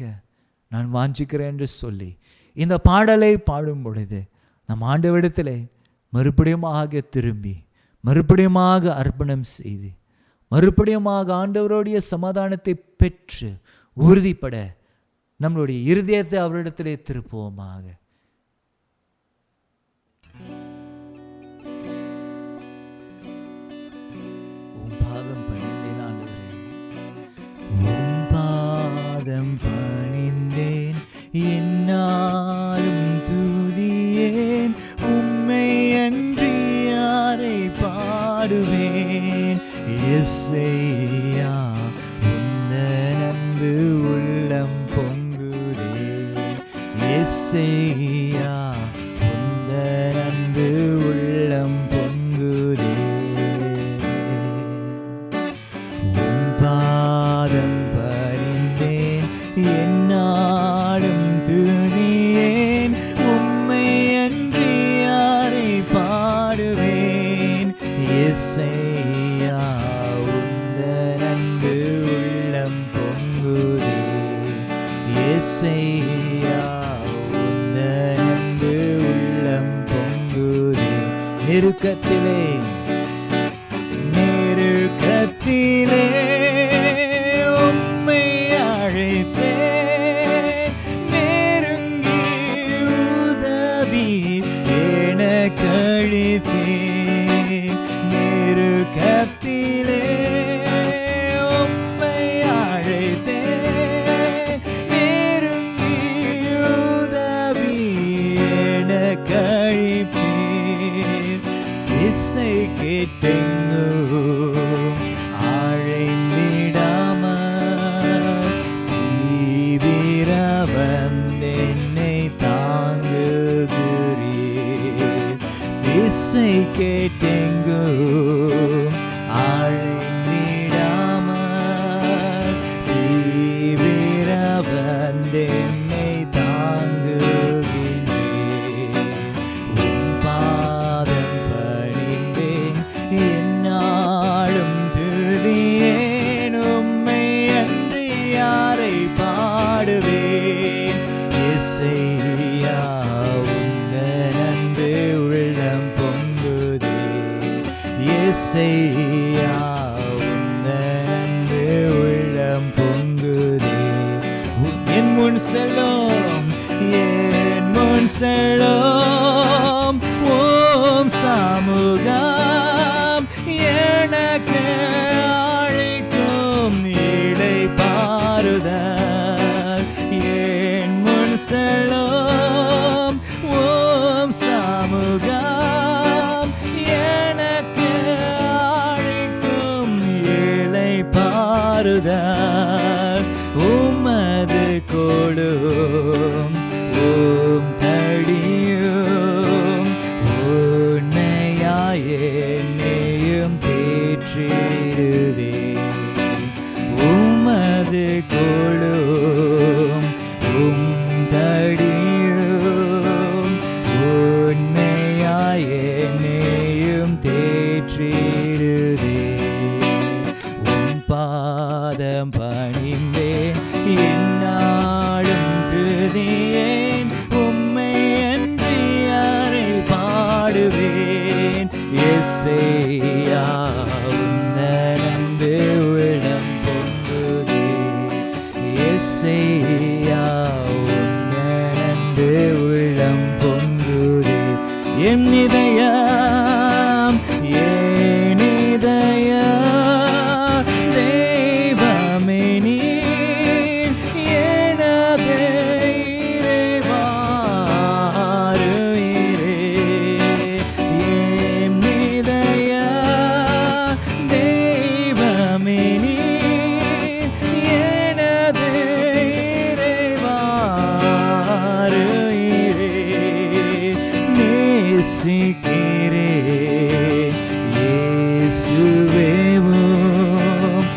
நான் வாஞ்சிக்கிறேன் என்று சொல்லி இந்த பாடலை பாடும் பொழுது நம் ஆண்டவரிடத்திலே மறுபடியுமாக திரும்பி, மறுபடியுமாக அர்ப்பணம் செய்து, மறுபடியுமாக ஆண்டவருடைய சமாதானத்தை பெற்று உறுதிப்பட நம்மளுடைய இருதயத்தை அவரிடத்திலே திருப்புவோமாக. பாதம் பணிந்தேன் ஆண்டவரே, உம் பாதம் பணிந்தேன், என்னாலும் துதியேன், உம்மை அன்றி யாரை பாடுவேன். இயேசுயா, உந்தன் அன்பு உள்ளம் பொங்குதே. இயேசுயா, உந்தன் அன்பு உள்ளம் பொங்குதே. என்னாலும் துதியேன், உம்மை அன்றி யாரை பாடுவேன். இயேசையா உந்தன் அன்பு உள்ளம் பொங்குதே, இயேசையா உந்தன் அன்பு உள்ளம் பொங்குதே. நெருக்கத்திலே உம்மை அழைத்தேன், நெருங்கி உதவி எனக்களித்தேன். நெருக்கத்திலே உம்மை அழைத்தேன், நெருங்கி உதவி எனக்களித்தேன். இசை கேட்டெங்கும் அழைந்திடாமல் தீவிர வந்தென்னை தாங்குகிறீர். இசை கேட்டெங்கும் அழைந்திடாமல் தீவிர வந்தென்னை தாங்குகின்றீர். உம் பாதம் பணிந்தேன், என்னாலும் துதியேன், உம்மை அன்றி யாரை பாடுவேன். இசையா உந்தன் அன்பு உள்ளம் பொங்குதே, இசையா உந்தன் அன்பு உள்ளம் பொங்குதே. என் முன் செல்லும், என் முன் செல்லும் ஓம் சமூகம் எனக்கு அழைக்கும் இளைப்பாறுதல். என் முன் செல்லும் ஓம் சமூகம் எனக்கு அழைக்கும் இளைப்பாறுதல். உமது கொடும் ஓம் தடியும் உன்னையாய் என்னையும் தேற்றிடுதே. உமது கொடும் உம் தடியும் உன்னையாய் என்னையும் தேற்றிடுதே. உம் பாதம் பணிந்தேன், என்னாலும் துதியேன், உம்மை அன்றி யாரை பாடுவேன். இயேசையா உந்தன் அன்பு உள்ளம் பொங்குதே, இயேசையா உந்தன் அன்பு உள்ளம் பொங்குதே. என் இதயம், என் இதயம் தெய்வமே நீர், எனது இறைவா அருயிரே. என் இதயம் தெய்வமே நீர், எனது இறைவா அருயிரே. நேசிக்கிறேன் இயேசுவே, உம்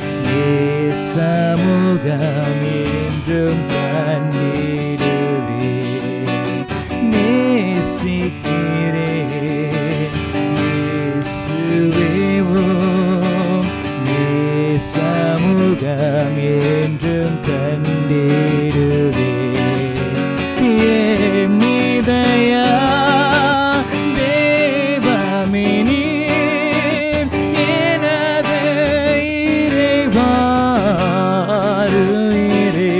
சமூகம் என்றும் கண்டிடுவேன். நேசிக்கிறேன் இயேசுவே, உம் சமூகம் என்றும் கண்டிடுவேன். என் இதயம் தெய்வமே நீர், எனது இறைவா அருயிரே.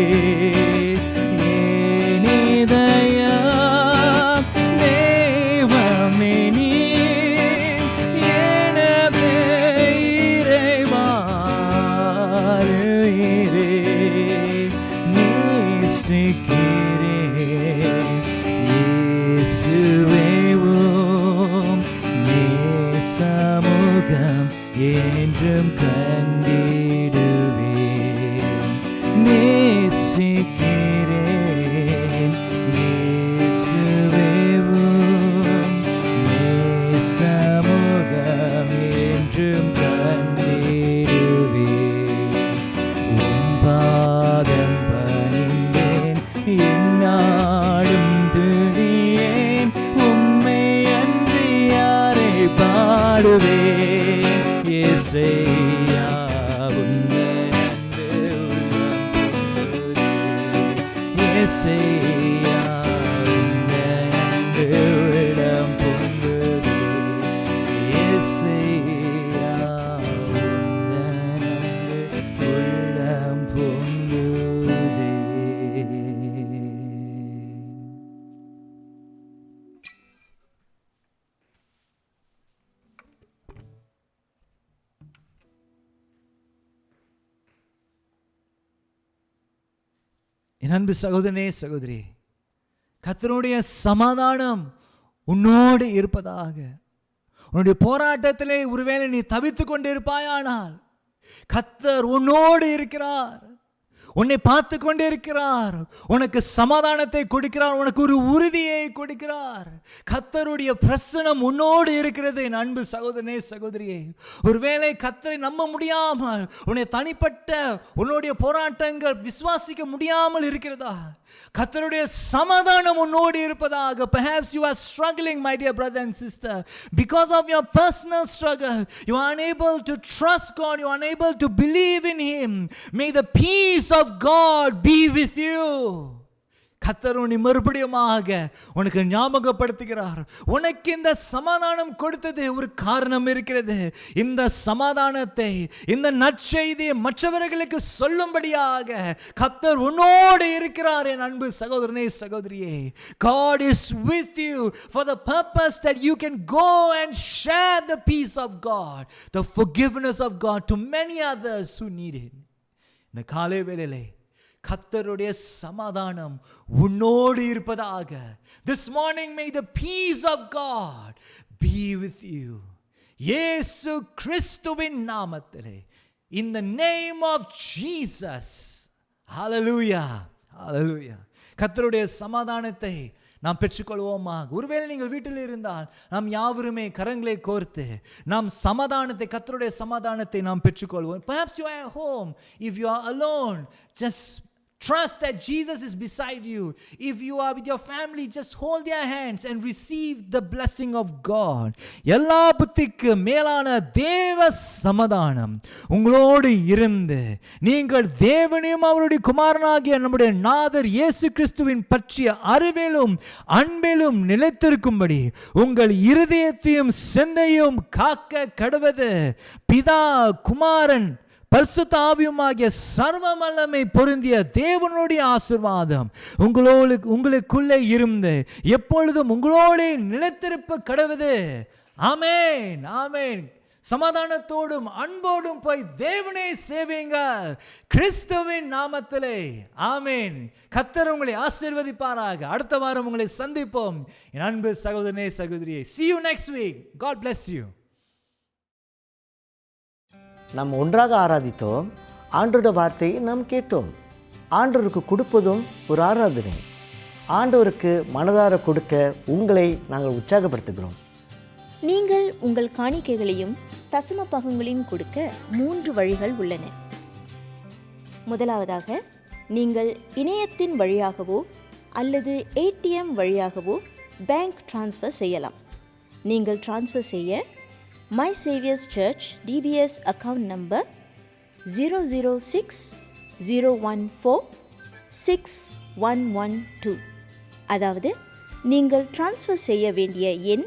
என் இதயம் தெய்வமே நீர், எனது இறைவா அருயிரே. நேசிக்கிறேன் இயேசுவே, உம் சமூகம் என்றும் கண்டிடுவேன். நேசிக்கிறேன் இயேசுவே, உம் சமூகம் என்றும் கண்டிடுவேன். உம் பாதம் பணிந்தேன், பொங்குவேன் இயேசையா உந்தன் அன்பு உள்ளம் பொங்குதே இயேசையா உந்தன் அன்பு உள்ளம் பொங்குதே இயேசையா உந்தன் அன்பு உள்ளம் பொங்குதே. என் அன்பு சகோதரனே சகோதரி, கர்த்தருடைய சமாதானம் உன்னோடு இருப்பதாக. உன்னுடைய போராட்டத்திலே ஒருவேளை நீ தவித்துக் கொண்டு இருப்பாயானால் கர்த்தர் உன்னோடு இருக்கிறார், உன்னை பார்த்து கொண்டே இருக்கிறார், உனக்கு சமாதானத்தை கொடுக்கிறார், உனக்கு ஒரு உறுதியை கொடுக்கிறார். கர்த்தருடைய பிரசனம் உன்னோடு இருக்கிறது. என் அன்பு சகோதரனே சகோதரியே, ஒருவேளை கர்த்தரை நம்ப முடியாமல் உன்னை தனிப்பட்ட உன்னுடைய போராட்டங்கள் விசுவாசிக்க முடியாமல் இருக்கிறதா, கர்த்தருடைய சமாதானம் உன்னோடு இருப்பதாக. Perhaps you are struggling, my dear brother and sister, because of your personal struggle. You are unable to trust God, you are unable to believe in Him. May the peace of God be with you. கர்த்தர் உன்னை மறுபடியுமாக உனக்கு ஞாபகப்படுத்துகிறார். உனக்கு இந்த சமாதானம் கொடுத்தது ஒரு காரணம் இருக்கிறது. இந்த சமாதானத்தை, இந்த நற்செய்தியை மற்றவர்களுக்கு சொல்லும்படியாக கர்த்தர் உன்னோடு இருக்கிறார். என் அன்பு சகோதரனே சகோதரியே, God is with you for the purpose that you can go and share the peace of God, the forgiveness of God to many others who need it. இந்த காலை வேளையிலே கர்த்தருடைய சமாதானம் உன்னோடு இருப்பதாக. This morning may the peace of God be with you. இயேசு கிறிஸ்துவின் நாமத்திலே, in the name of Jesus. Hallelujah, hallelujah. கர்த்தருடைய சமாதானத்தை நாம் பெற்றுக்கொள்வோமா? ஒருவேளை நீங்கள் வீட்டில் இருந்தால் நாம் யாவருமே கரங்களை கோர்த்து நாம் சமாதானத்தை, கர்த்தருடைய சமாதானத்தை நாம் பெற்றுக்கொள்வோம். Perhaps you are at home. If you are alone, just trust that Jesus is beside you. If you are with your family, just hold their hands and receive the blessing of God. எல்லா புத்திக்கு மேலான தேவ சமாதானம் உங்களோடு இருந்து நீங்கள் தேவனையும் அவருடைய குமாரனாகிய நம்முடைய நாதர் இயேசு கிறிஸ்துவின் பற்றிய அறிவிலும் அன்பிலும் நிலைத்திருக்கும்படி உங்கள் இருதயத்தையும் சிந்தையும் காக்க கடவது பிதா குமாரன் பரிசுத்த ஆவியுமாகிய சர்வ வல்லமை பொருந்திய தேவனுடைய ஆசீர்வாதம் உங்களுக்குள்ளே இருந்து எப்பொழுதும் உங்களோடு நிலைத்திருப்ப கடவுது. ஆமென், ஆமென். சமாதானத்தோடும் அன்போடும் போய் தேவனை சேவிங்க கிறிஸ்துவின் நாமத்திலே. ஆமென். கர்த்தர் உங்களை ஆசீர்வதிப்பாராக. அடுத்த வாரம் உங்களை சந்திப்போம். என் அன்பு சகோதரனே சகோதரியே, see you next week. God bless you. நாம் ஒன்றாக ஆராதித்தோம். ஆண்டவருடைய வார்த்தையை நாம் கேட்டோம். ஆண்டவருக்கு கொடுப்பதும் ஒரு ஆராதனை. ஆண்டவருக்கு மனதார கொடுக்க உங்களை நாங்கள் உற்சாகப்படுத்துகிறோம். நீங்கள் உங்கள் காணிக்கைகளையும் தசம பாகங்களையும் கொடுக்க 3 வழிகள் உள்ளன. முதலாவதாக, நீங்கள் இணையத்தின் வழியாகவோ அல்லது ATM வழியாகவோ பேங்க் டிரான்ஸ்ஃபர் செய்யலாம். நீங்கள் டிரான்ஸ்ஃபர் செய்ய My Saviour's Church DBS account number 006-014-6112. அதாவது நீங்கள் டிரான்ஸ்ஃபர் செய்ய வேண்டிய எண்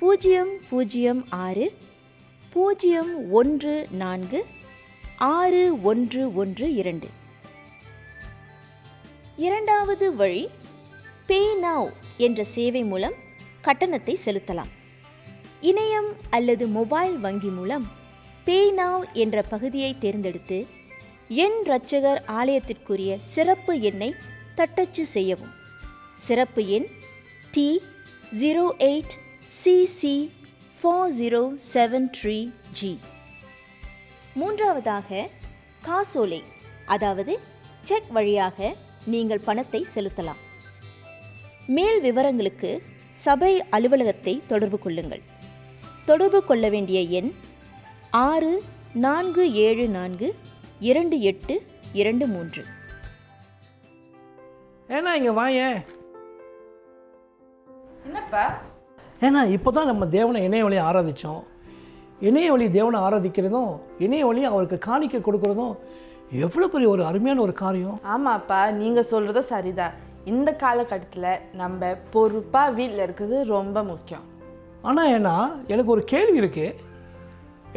006-014-6112. இரண்டாவது வழி, Pay Now என்ற சேவை மூலம் கட்டணத்தை செலுத்தலாம். இணையம் அல்லது மொபைல் வங்கி மூலம் Pay Now என்ற பகுதியை தேர்ந்தெடுத்து என் இரட்சகர் ஆலயத்திற்குரிய சிறப்பு எண்ணை தட்டச்சு செய்யவும். சிறப்பு எண் T08CC4073G. மூன்றாவதாக, காசோலை அதாவது செக் வழியாக நீங்கள் பணத்தை செலுத்தலாம். மேல் விவரங்களுக்கு சபை அலுவலகத்தை தொடர்பு கொள்ளுங்கள். தொடர்பு கொள்ள வேண்டிய எண் 64742823. ஏன்னா இங்கே வாயேன். என்னப்பா? ஏன்னா இப்போ தான் நம்ம தேவனை இணைய வழியை ஆராதித்தோம். இணைய வழி தேவனை ஆராதிக்கிறதும் இணைய வழி அவருக்கு காணிக்கை கொடுக்கறதும் எவ்வளோ பெரிய ஒரு அருமையான ஒரு காரியம். ஆமாப்பா, நீங்கள் சொல்கிறதும் சரிதான். இந்த காலகட்டத்தில் நம்ம பொறுப்பாக வீட்டில் இருக்கிறது ரொம்ப முக்கியம். ஆனால் ஏன்னா எனக்கு ஒரு கேள்வி இருக்குது.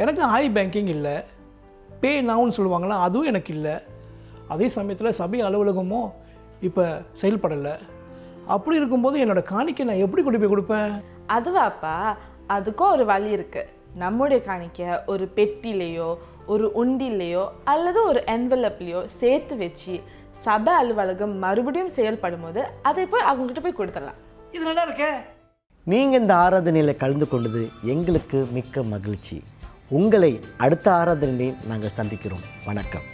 எனக்கு பேங்கிங் இல்லை, பே நவுன்னு சொல்லுவாங்களா, அதுவும் எனக்கு இல்லை. அதே சமயத்தில் சபை அலுவலகமும் இப்போ செயல்படலை. அப்படி இருக்கும்போது என்னோடய காணிக்கை நான் எப்படி கொண்டு போய் கொடுப்பேன்? அதுவாப்பா, அதுக்கும் ஒரு வழி இருக்குது. நம்முடைய காணிக்கை ஒரு பெட்டிலேயோ ஒரு உண்டிலேயோ அல்லது ஒரு என்வலப்லேயோ சேர்த்து வச்சு சபை அலுவலகம் மறுபடியும் செயல்படும் போது அதை போய் அவங்ககிட்ட போய் கொடுத்துடலாம். இது நல்லா இருக்கே. நீங்கள் இந்த ஆராதனையில் கலந்து கொண்டது எங்களுக்கு மிக்க மகிழ்ச்சி. உங்களை அடுத்த ஆராதனையில் நாங்கள் சந்திக்கிறோம். வணக்கம்.